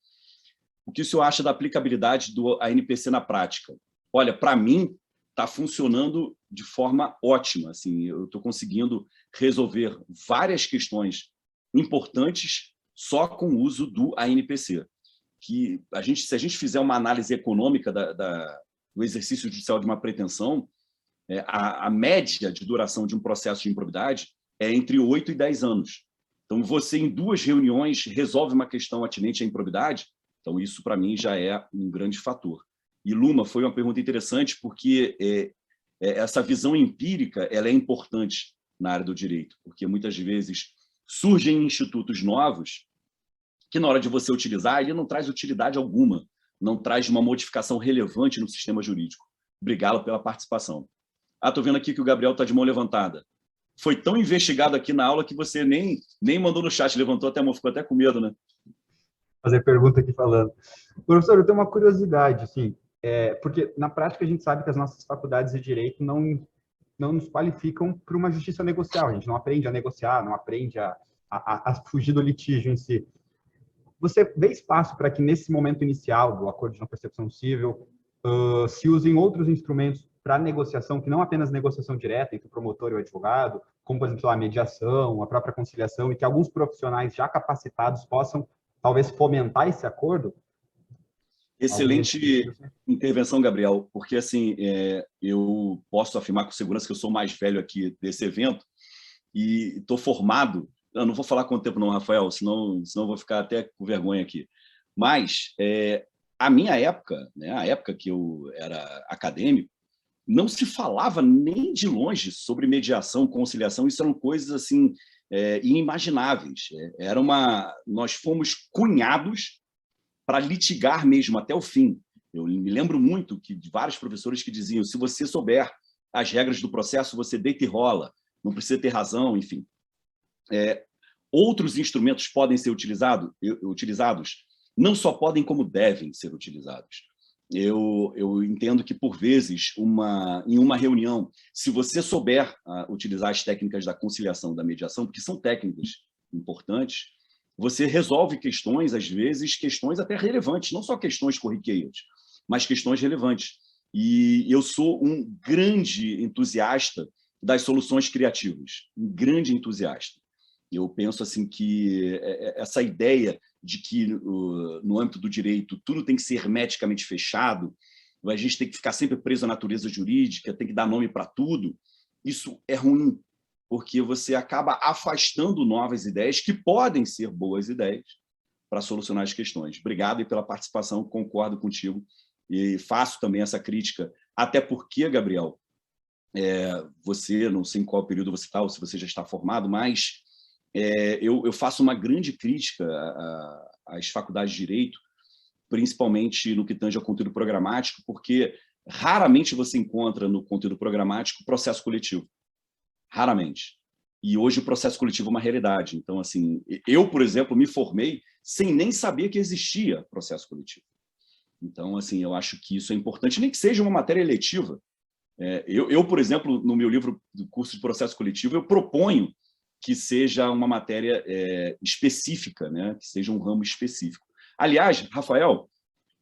O que o senhor acha da aplicabilidade do ANPC na prática? Olha, para mim, está funcionando de forma ótima. Assim, eu estou conseguindo resolver várias questões importantes só com o uso do ANPC. Que se a gente fizer uma análise econômica do exercício judicial de uma pretensão, a média de duração de um processo de improbidade é entre 8 e 10 anos. Então, você, em 2 reuniões, resolve uma questão atinente à improbidade. Então, isso, para mim, já é um grande fator. E, Luma, foi uma pergunta interessante, porque essa visão empírica ela é importante na área do direito, porque, muitas vezes, surgem institutos novos que, na hora de você utilizar, ele não traz utilidade alguma, não traz uma modificação relevante no sistema jurídico. Obrigado pela participação. Estou vendo aqui que o Gabriel está de mão levantada. Foi tão investigado aqui na aula que você nem mandou no chat, levantou até a mão, ficou até com medo, né? Fazer pergunta aqui falando. Professor, eu tenho uma curiosidade, assim, porque na prática a gente sabe que as nossas faculdades de direito não nos qualificam para uma justiça negocial. A gente não aprende a negociar, não aprende a fugir do litígio em si. Você vê espaço para que nesse momento inicial do acordo de não persecução civil se usem outros instrumentos para negociação, que não apenas negociação direta entre o promotor e o advogado, como, por exemplo, a mediação, a própria conciliação, e que alguns profissionais já capacitados possam, talvez, fomentar esse acordo? Excelente intervenção, Gabriel, porque assim, eu posso afirmar com segurança que eu sou o mais velho aqui desse evento e estou formado, eu não vou falar quanto tempo não, Rafael, senão eu vou ficar até com vergonha aqui, mas a minha época, né, a época que eu era acadêmico, não se falava nem de longe sobre mediação, conciliação, isso eram coisas assim inimagináveis. Nós fomos cunhados para litigar mesmo até o fim. Eu me lembro muito de vários professores que diziam: se você souber as regras do processo, você deita e rola, não precisa ter razão, enfim. Outros instrumentos podem ser utilizados, não só podem, como devem ser utilizados. Eu entendo que, por vezes, em uma reunião, se você souber utilizar as técnicas da conciliação, da mediação, porque são técnicas importantes, você resolve questões, às vezes, questões até relevantes, não só questões corriqueiras, mas questões relevantes. E eu sou um grande entusiasta das soluções criativas, um grande entusiasta. Eu penso assim que essa ideia de que, no âmbito do direito, tudo tem que ser hermeticamente fechado, a gente tem que ficar sempre preso à natureza jurídica, tem que dar nome para tudo, isso é ruim, porque você acaba afastando novas ideias que podem ser boas ideias para solucionar as questões. Obrigado pela participação, concordo contigo, e faço também essa crítica, até porque, Gabriel, você, não sei em qual período você está, ou se você já está formado, mas eu faço uma grande crítica às faculdades de Direito, principalmente no que tange ao conteúdo programático, porque raramente você encontra no conteúdo programático processo coletivo. Raramente. E hoje o processo coletivo é uma realidade. Então, assim, eu, por exemplo, me formei sem nem saber que existia processo coletivo. Então, assim, eu acho que isso é importante, nem que seja uma matéria eletiva. Eu, por exemplo, no meu livro do curso de processo coletivo, eu proponho que seja uma matéria específica, né? Que seja um ramo específico. Aliás, Rafael,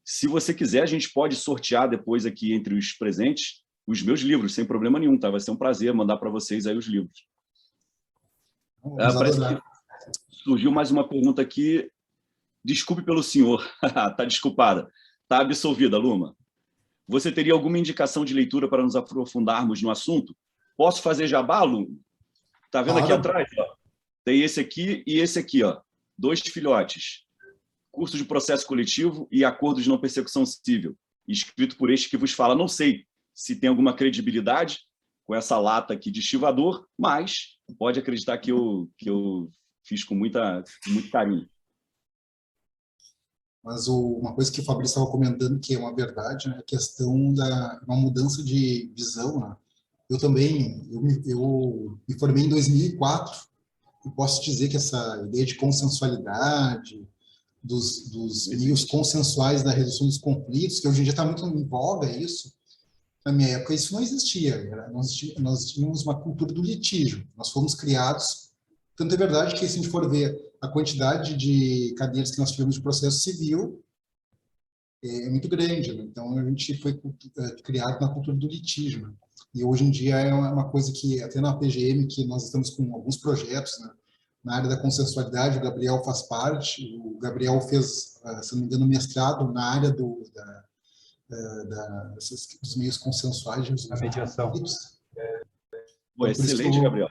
se você quiser, a gente pode sortear depois aqui entre os presentes os meus livros, sem problema nenhum, tá? Vai ser um prazer mandar para vocês aí os livros. Parece que surgiu mais uma pergunta aqui. Desculpe pelo senhor. Está desculpada. Está absolvida, Luma. Você teria alguma indicação de leitura para nos aprofundarmos no assunto? Posso fazer jabá, Luma? Está vendo aqui atrás? Ó? Tem esse aqui e esse aqui, ó. 2 filhotes. Curso de Processo Coletivo e Acordo de Não Persecução Civil, escrito por este que vos fala. Não sei se tem alguma credibilidade com essa lata aqui de estivador, mas pode acreditar que eu fiz com muito carinho. Mas uma coisa que o Fabrício estava comentando, que é uma verdade, né, a questão da uma mudança de visão. Né? Eu também, eu me formei em 2004, e posso dizer que essa ideia de consensualidade, dos meios consensuais da resolução dos conflitos, que hoje em dia está muito em voga isso, na minha época isso não existia. Nós tínhamos uma cultura do litígio, nós fomos criados, tanto é verdade que se a gente for ver a quantidade de cadeiras que nós tivemos de processo civil, é muito grande, né? Então a gente foi criado na cultura do litígio, né? E hoje em dia é uma coisa que, até na PGM, que nós estamos com alguns projetos, né? Na área da consensualidade, o Gabriel faz parte. O Gabriel fez, se não me engano, mestrado na área dos meios consensuais. Da mediação. Excelente, Gabriel.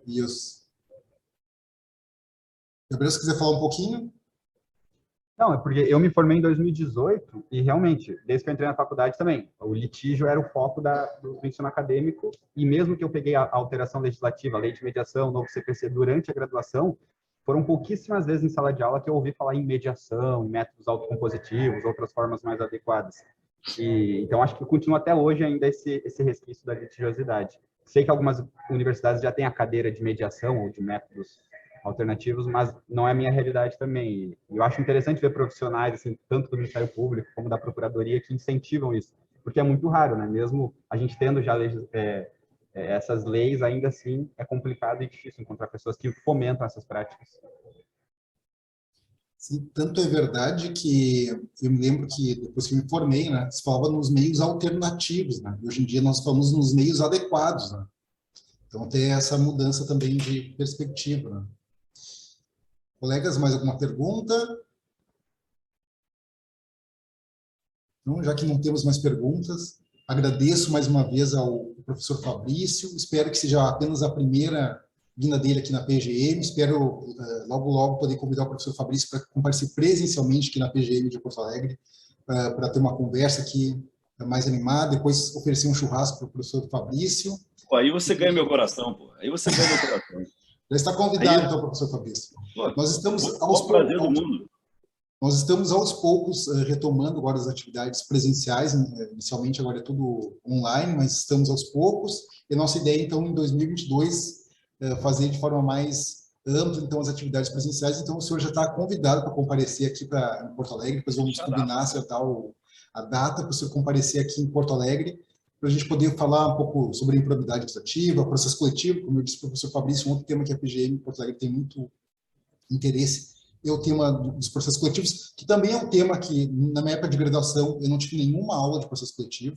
Isso. Gabriel, se quiser falar um pouquinho. Não, é porque eu me formei em 2018 e, realmente, desde que eu entrei na faculdade também, o litígio era o foco do ensino acadêmico, e mesmo que eu peguei a alteração legislativa, a lei de mediação, o novo CPC durante a graduação, foram pouquíssimas vezes em sala de aula que eu ouvi falar em mediação, em métodos autocompositivos, outras formas mais adequadas. Então, acho que continua até hoje ainda esse resquício da litigiosidade. Sei que algumas universidades já têm a cadeira de mediação ou de métodos alternativos, mas não é a minha realidade também. E eu acho interessante ver profissionais, assim, tanto do Ministério Público como da Procuradoria, que incentivam isso, porque é muito raro, né? Mesmo a gente tendo já essas leis, ainda assim é complicado e difícil encontrar pessoas que fomentam essas práticas. Sim, tanto é verdade que eu me lembro que depois que eu me formei, né, se falava nos meios alternativos, né? E hoje em dia nós falamos nos meios adequados, né? Então tem essa mudança também de perspectiva, né? Colegas, mais alguma pergunta? Então, já que não temos mais perguntas, agradeço mais uma vez ao professor Fabrício, espero que seja apenas a primeira vinda dele aqui na PGM, espero logo, logo poder convidar o professor Fabrício para comparecer presencialmente aqui na PGM de Porto Alegre, para ter uma conversa aqui mais animada, depois oferecer um churrasco para o professor Fabrício. Pô, aí você ganha meu coração, pô. Aí você ganha meu coração. Já está convidado, então, professor Fabrício. Pô, nós estamos aos poucos retomando agora as atividades presenciais, inicialmente agora é tudo online, mas estamos aos poucos, e a nossa ideia, então, em 2022, fazer de forma mais ampla, então, as atividades presenciais. Então, o senhor já está convidado para comparecer aqui em Porto Alegre, depois vamos combinar, acertar a data para o senhor comparecer aqui em Porto Alegre, para a gente poder falar um pouco sobre a improbidade administrativa, processo coletivo, como eu disse para o professor Fabrício, um outro tema que a PGM Porto Alegre tem muito interesse, é o tema dos processos coletivos, que também é um tema que, na minha época de graduação, eu não tive nenhuma aula de processo coletivo.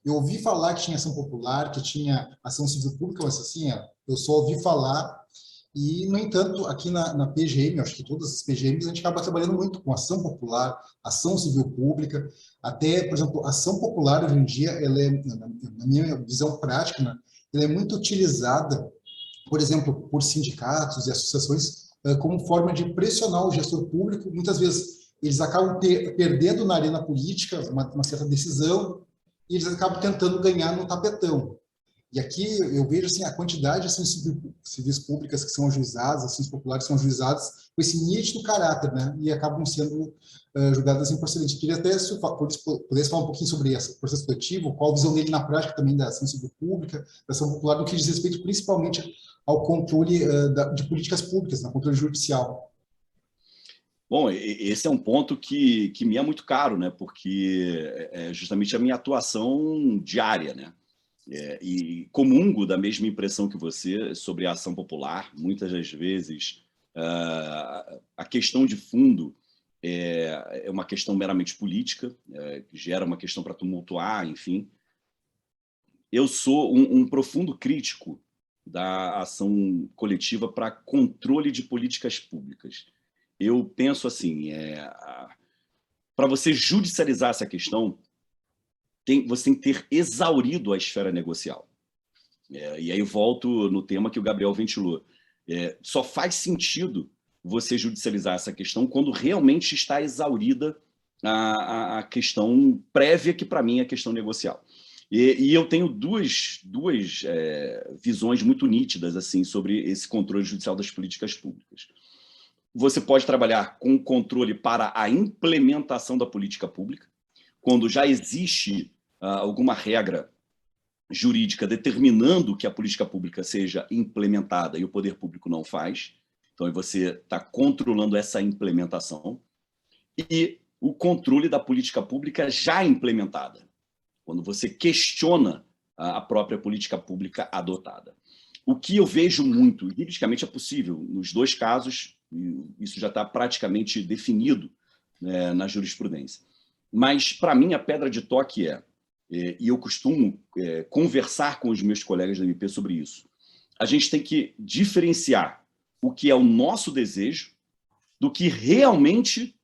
Eu ouvi falar que tinha ação popular, que tinha ação civil pública, mas assim, eu só ouvi falar. E, no entanto, aqui na PGM, acho que todas as PGMs, a gente acaba trabalhando muito com ação popular, ação civil pública, até, por exemplo, ação popular hoje em dia, ela é, na minha visão prática, né, ela é muito utilizada, por exemplo, por sindicatos e associações, como forma de pressionar o gestor público, muitas vezes eles acabam perdendo na arena política uma certa decisão e eles acabam tentando ganhar no tapetão. E aqui eu vejo assim, a quantidade de ações civis públicas que são ajuizadas, ações populares que são ajuizadas com esse nítido caráter, né? E acabam sendo julgadas improcedentes. Queria até, se pudesse falar um pouquinho sobre esse processo coletivo, qual a visão dele na prática também da ação civil pública, da ação popular, no que diz respeito principalmente ao controle de políticas públicas, no controle judicial. Bom, esse é um ponto que me é muito caro, né? Porque é justamente a minha atuação diária, né? E comungo da mesma impressão que você sobre a ação popular. Muitas das vezes a questão de fundo é uma questão meramente política, que gera uma questão para tumultuar, enfim. Eu sou um profundo crítico da ação coletiva para controle de políticas públicas. Eu penso assim, para você judicializar essa questão, você tem que ter exaurido a esfera negocial. E aí volto no tema que o Gabriel ventilou. Só faz sentido você judicializar essa questão quando realmente está exaurida a questão prévia, que para mim é a questão negocial. E eu tenho duas visões muito nítidas assim sobre esse controle judicial das políticas públicas. Você pode trabalhar com controle para a implementação da política pública, quando já existe alguma regra jurídica determinando que a política pública seja implementada e o poder público não faz. Então, você está controlando essa implementação. E o controle da política pública já implementada, quando você questiona a própria política pública adotada. O que eu vejo muito, e juridicamente é possível, nos dois casos, isso já está praticamente definido na jurisprudência. Mas, para mim, a pedra de toque e eu costumo conversar com os meus colegas da MP sobre isso, a gente tem que diferenciar o que é o nosso desejo do que realmente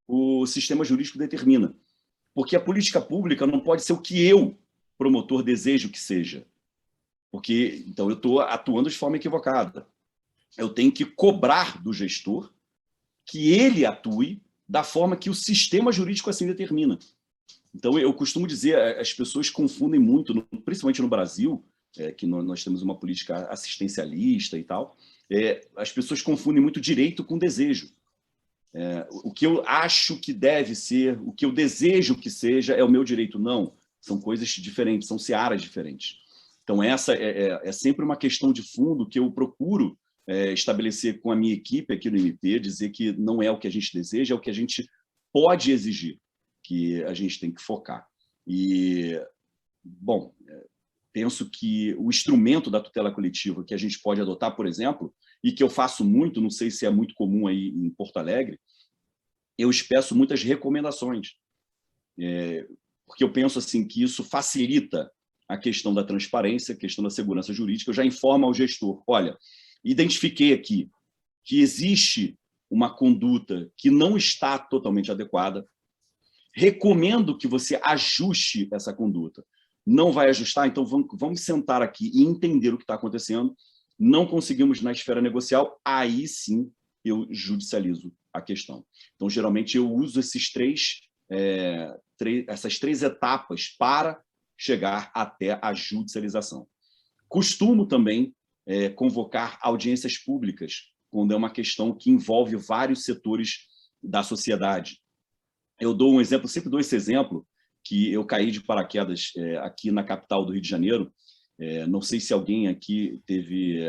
o sistema jurídico determina. Porque a política pública não pode ser o que eu, promotor, desejo que seja. Porque, então, eu estou atuando de forma equivocada. Eu tenho que cobrar do gestor que ele atue da forma que o sistema jurídico assim determina. Então, eu costumo dizer, as pessoas confundem muito, principalmente no Brasil, que nós temos uma política assistencialista e tal, as pessoas confundem muito direito com desejo. O que eu acho que deve ser, o que eu desejo que seja, é o meu direito. Não, são coisas diferentes, são searas diferentes. Então, essa é sempre uma questão de fundo que eu procuro estabelecer com a minha equipe aqui no MP, dizer que não é o que a gente deseja, é o que a gente pode exigir, que a gente tem que focar. E, bom, penso que o instrumento da tutela coletiva que a gente pode adotar, por exemplo, e que eu faço muito, não sei se é muito comum aí em Porto Alegre, eu expresso muitas recomendações, porque eu penso assim que isso facilita a questão da transparência, a questão da segurança jurídica. Eu já informo ao gestor, olha, identifiquei aqui que existe uma conduta que não está totalmente adequada, recomendo que você ajuste essa conduta. Não vai ajustar? Então vamos sentar aqui e entender o que está acontecendo. Não conseguimos na esfera negocial, aí sim eu judicializo a questão. Então, geralmente, eu uso essas três etapas para chegar até a judicialização. Costumo também convocar audiências públicas, quando é uma questão que envolve vários setores da sociedade. Eu dou um exemplo, sempre dou esse exemplo, que eu caí de paraquedas aqui na capital do Rio de Janeiro. Não sei se alguém aqui teve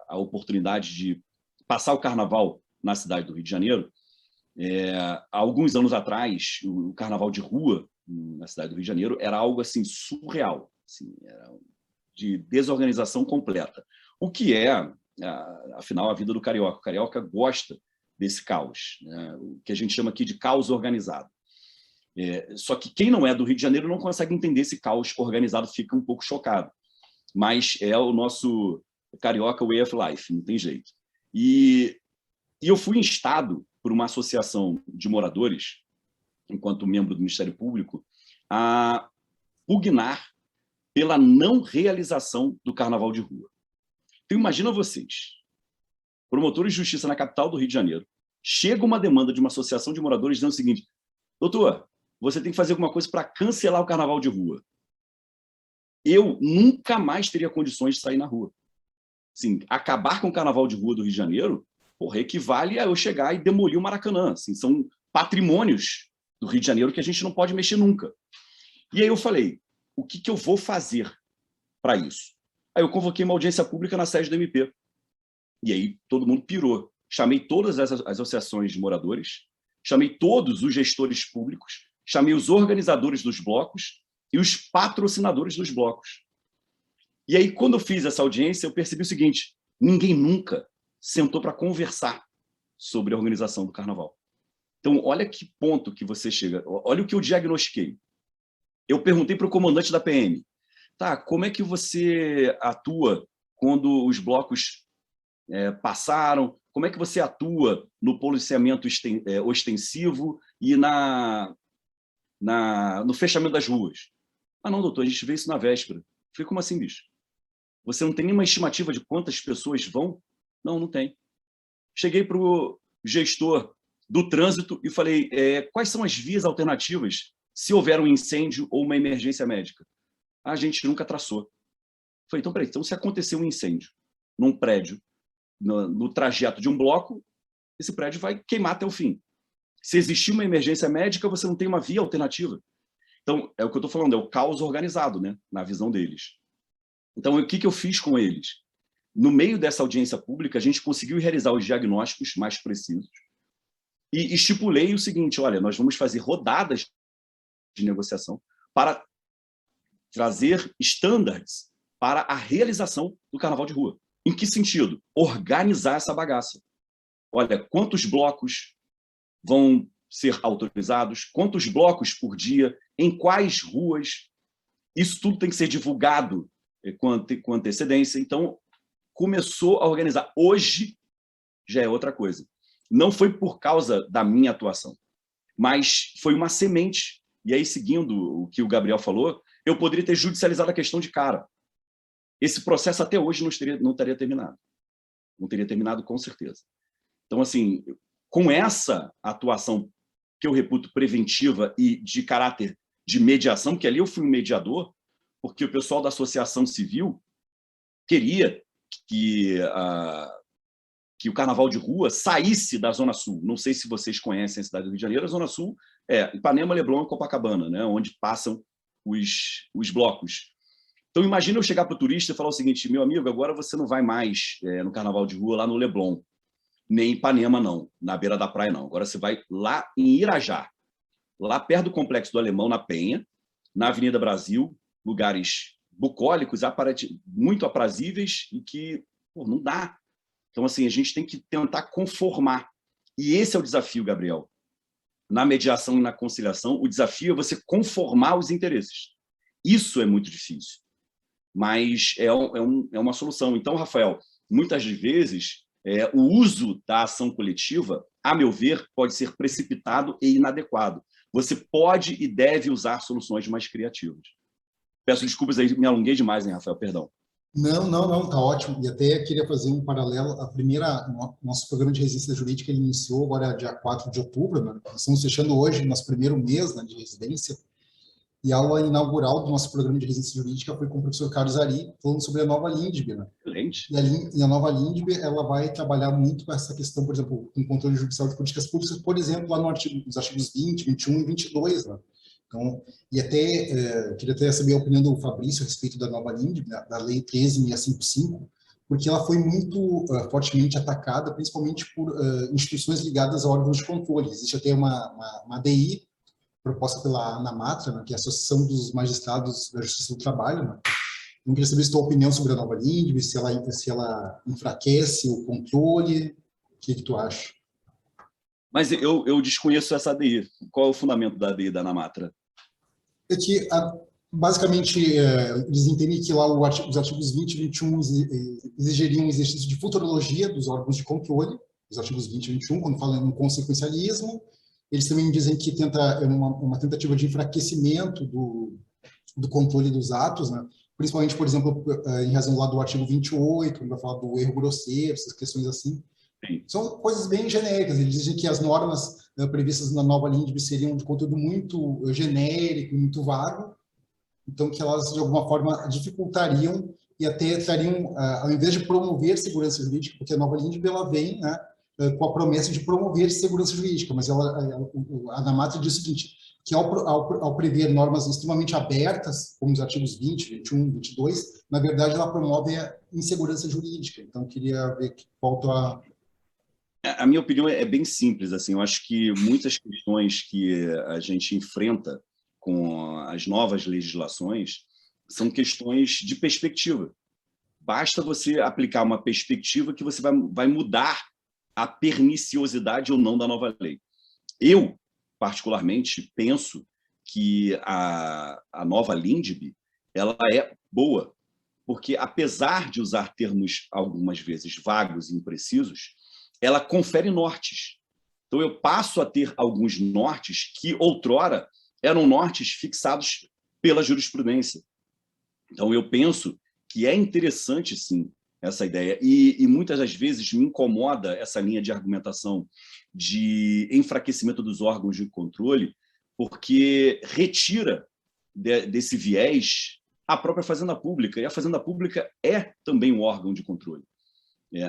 a oportunidade de passar o carnaval na cidade do Rio de Janeiro. Há alguns anos atrás, o carnaval de rua na cidade do Rio de Janeiro era algo assim surreal, assim, era de desorganização completa. O que afinal, a vida do carioca. O carioca gosta desse caos, né? O que a gente chama aqui de caos organizado. Só que quem não é do Rio de Janeiro não consegue entender esse caos organizado, fica um pouco chocado. Mas é o nosso carioca way of life, não tem jeito. E eu fui instado por uma associação de moradores, enquanto membro do Ministério Público, a pugnar pela não realização do carnaval de rua. Então, imagina vocês, promotores de justiça na capital do Rio de Janeiro, chega uma demanda de uma associação de moradores dizendo o seguinte: doutor, você tem que fazer alguma coisa para cancelar o carnaval de rua. Eu nunca mais teria condições de sair na rua. Assim, acabar com o carnaval de rua do Rio de Janeiro, porra, equivale a eu chegar e demolir o Maracanã. Assim, são patrimônios do Rio de Janeiro que a gente não pode mexer nunca. E aí eu falei, o que eu vou fazer para isso? Aí eu convoquei uma audiência pública na sede do MP. E aí todo mundo pirou. Chamei todas as associações de moradores, chamei todos os gestores públicos, chamei os organizadores dos blocos e os patrocinadores dos blocos. E aí, quando eu fiz essa audiência, eu percebi o seguinte: ninguém nunca sentou para conversar sobre a organização do carnaval. Então, olha que ponto que você chega. Olha o que eu diagnostiquei. Eu perguntei para o comandante da PM, tá, como é que você atua quando os blocos passaram? Como é que você atua no policiamento ostensivo e no fechamento das ruas? Ah, não, doutor, a gente vê isso na véspera. Eu falei, como assim, bicho? Você não tem nenhuma estimativa de quantas pessoas vão? Não, não tem. Cheguei para o gestor do trânsito e falei, quais são as vias alternativas se houver um incêndio ou uma emergência médica? A gente nunca traçou. Falei, então, peraí, então se acontecer um incêndio num prédio, no trajeto de um bloco, esse prédio vai queimar até o fim. Se existir uma emergência médica, você não tem uma via alternativa. Então, é o que eu estou falando, é o caos organizado, né, na visão deles. Então, o que eu fiz com eles? No meio dessa audiência pública, a gente conseguiu realizar os diagnósticos mais precisos e estipulei o seguinte: olha, nós vamos fazer rodadas de negociação para trazer estándares para a realização do carnaval de rua. Em que sentido? Organizar essa bagaça. Olha, quantos blocos vão ser autorizados, quantos blocos por dia, em quais ruas, isso tudo tem que ser divulgado com antecedência. Então, começou a organizar. Hoje já é outra coisa. Não foi por causa da minha atuação, mas foi uma semente. E aí, seguindo o que o Gabriel falou, eu poderia ter judicializado a questão de cara. Esse processo até hoje não teria terminado. Não teria terminado, com certeza. Então, assim, com essa atuação que eu reputo preventiva e de caráter de mediação, que ali eu fui um mediador, porque o pessoal da associação civil queria que o carnaval de rua saísse da Zona Sul. Não sei se vocês conhecem a cidade do Rio de Janeiro. A Zona Sul é Ipanema, Leblon e Copacabana, né, onde passam os blocos. Então, imagina eu chegar para o turista e falar o seguinte: meu amigo, agora você não vai mais no carnaval de rua lá no Leblon, nem em Ipanema, não, na beira da praia, não. Agora você vai lá em Irajá, lá perto do Complexo do Alemão, na Penha, na Avenida Brasil, lugares bucólicos, muito aprazíveis e que não dá. Então, assim, a gente tem que tentar conformar. E esse é o desafio, Gabriel. Na mediação e na conciliação, o desafio é você conformar os interesses. Isso é muito difícil, mas é uma solução. Então, Rafael, muitas vezes, o uso da ação coletiva, a meu ver, pode ser precipitado e inadequado. Você pode e deve usar soluções mais criativas. Peço desculpas aí, me alonguei demais, hein, Rafael? Perdão. Não, tá ótimo. E até queria fazer um paralelo. Nosso programa de residência jurídica ele iniciou agora dia 4 de outubro, né? Nós estamos fechando hoje nosso primeiro mês, né, de residência. E a aula inaugural do nosso programa de residência jurídica foi com o professor Carlos Ari, falando sobre a nova LINDB, né? Excelente. E a nova LINDB, ela vai trabalhar muito com essa questão, por exemplo, com controle judicial de políticas públicas, por exemplo, lá nos artigos 20, 21 e 22, né? Então, e até, queria até saber a opinião do Fabrício a respeito da nova LINDB, da Lei 13.655, porque ela foi muito fortemente atacada, principalmente por instituições ligadas a órgãos de controle. Existe até uma ADI proposta pela ANAMATRA, né, que é a Associação dos Magistrados da Justiça do Trabalho. Né? Eu queria saber se a tua opinião sobre a nova LINDB, se ela enfraquece o controle, o que tu acha? Mas eu desconheço essa ADI. Qual é o fundamento da ADI da ANAMATRA? É que, basicamente, eles entendem que lá os artigos 20 e 21 exigiriam um exercício de futurologia dos órgãos de controle, os artigos 20 e 21, quando falam em consequencialismo. Eles também dizem que uma tentativa de enfraquecimento do controle dos atos, né? Principalmente, por exemplo, em razão lá do artigo 28, quando vai falar do erro grosseiro, essas questões assim. São coisas bem genéricas. Eles dizem que as normas previstas na nova LINDB seriam de conteúdo muito genérico, muito vago, então que elas, de alguma forma, dificultariam e até trariam, ao invés de promover segurança jurídica, porque a nova LINDB ela vem, né, com a promessa de promover segurança jurídica, mas a ANAMATRE diz o seguinte, que ao prever normas extremamente abertas, como os artigos 20, 21, 22, na verdade ela promove a insegurança jurídica. Então, queria ver que falta a... A minha opinião é bem simples. Assim, eu acho que muitas questões que a gente enfrenta com as novas legislações são questões de perspectiva. Basta você aplicar uma perspectiva que você vai mudar a perniciosidade ou não da nova lei. Eu, particularmente, penso que a nova LINDB ela é boa, porque, apesar de usar termos, algumas vezes, vagos e imprecisos, ela confere nortes. Então, eu passo a ter alguns nortes que, outrora, eram nortes fixados pela jurisprudência. Então, eu penso que é interessante, sim, essa ideia. E muitas das vezes me incomoda essa linha de argumentação de enfraquecimento dos órgãos de controle, porque retira desse viés a própria Fazenda Pública. E a Fazenda Pública é também um órgão de controle.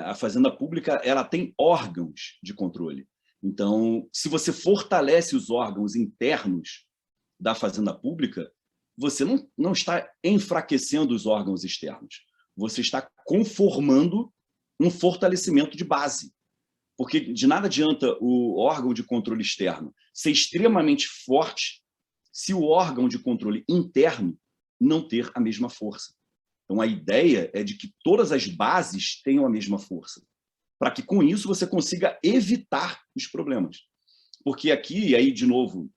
A Fazenda Pública ela tem órgãos de controle. Então, se você fortalece os órgãos internos da Fazenda Pública, você não está enfraquecendo os órgãos externos. Você está conformando um fortalecimento de base. Porque de nada adianta o órgão de controle externo ser extremamente forte se o órgão de controle interno não ter a mesma força. Então, a ideia é de que todas as bases tenham a mesma força, para que, com isso, você consiga evitar os problemas. Porque aqui, e aí, de novo,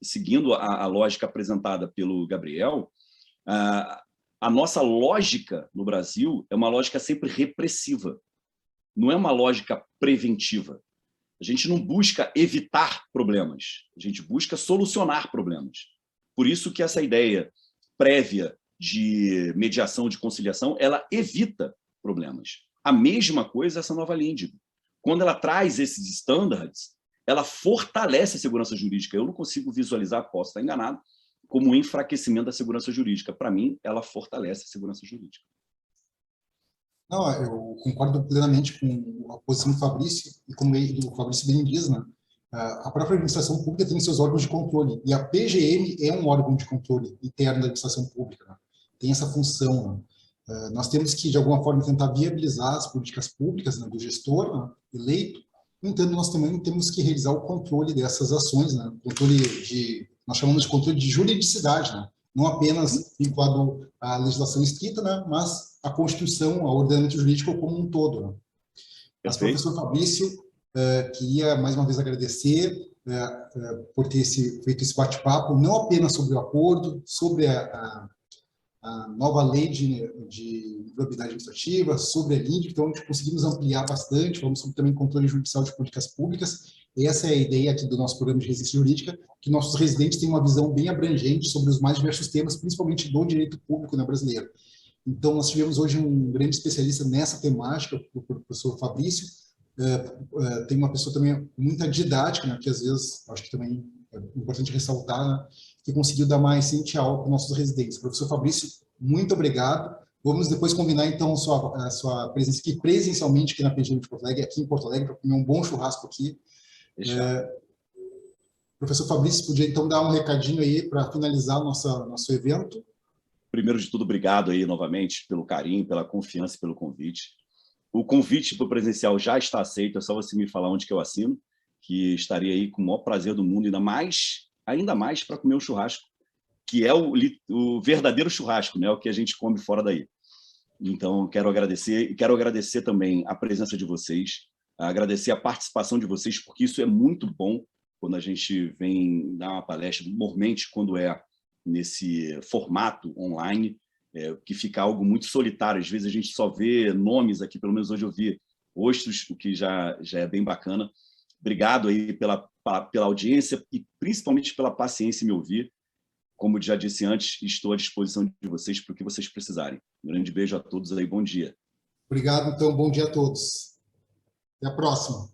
seguindo a lógica apresentada pelo Gabriel, a nossa lógica no Brasil é uma lógica sempre repressiva, não é uma lógica preventiva. A gente não busca evitar problemas, a gente busca solucionar problemas. Por isso que essa ideia prévia de mediação, de conciliação, ela evita problemas. A mesma coisa essa nova LINDB. Quando ela traz esses standards, ela fortalece a segurança jurídica. Eu não consigo visualizar, posso estar enganado, como um enfraquecimento da segurança jurídica. Para mim, ela fortalece a segurança jurídica. Não, eu concordo plenamente com a posição do Fabrício, e como o Fabrício bem diz, né? A própria administração pública tem seus órgãos de controle, e a PGM é um órgão de controle interno da administração pública, né? Tem essa função. Né? Nós temos que, de alguma forma, tentar viabilizar as políticas públicas, né, do gestor, né, eleito. No entanto, nós também temos que realizar o controle dessas ações, né? Controle nós chamamos de controle de juridicidade, né? Não apenas vinculado à legislação estrita, né, mas à Constituição, ao ordenamento jurídico como um todo. Né? Mas, professor Fabrício, queria mais uma vez agradecer por ter feito esse bate-papo, não apenas sobre o acordo, sobre a nova lei de improbidade administrativa, sobre a LINDB, então conseguimos ampliar bastante, falamos sobre também controle judicial de políticas públicas. Essa é a ideia aqui do nosso programa de residência jurídica, que nossos residentes tenham uma visão bem abrangente sobre os mais diversos temas, principalmente do direito público, né, brasileiro. Então, nós tivemos hoje um grande especialista nessa temática, o professor Fabrício. Tem uma pessoa também muita didática, né, que às vezes, acho que também é importante ressaltar, né, que conseguiu dar mais ciente aula para os nossos residentes. Professor Fabrício, muito obrigado. Vamos depois combinar, então, a sua presença aqui presencialmente aqui na PGM de Porto Alegre, aqui em Porto Alegre, para comer um bom churrasco aqui. Professor Fabrício, podia, então, dar um recadinho aí para finalizar nosso evento? Primeiro de tudo, obrigado aí novamente pelo carinho, pela confiança e pelo convite. O convite para o presencial já está aceito, é só você me falar onde que eu assino, que estaria aí com o maior prazer do mundo, ainda mais para comer um churrasco, que é o verdadeiro churrasco, né? O que a gente come fora daí. Então, quero agradecer também a presença de vocês, agradecer a participação de vocês, porque isso é muito bom quando a gente vem dar uma palestra, normalmente quando é nesse formato online, que fica algo muito solitário. Às vezes a gente só vê nomes aqui, pelo menos hoje eu vi rostos, o que já é bem bacana. Obrigado aí pela audiência e principalmente pela paciência em me ouvir. Como já disse antes, estou à disposição de vocês para o que vocês precisarem. Um grande beijo a todos aí, bom dia. Obrigado, então, bom dia a todos. Até a próxima.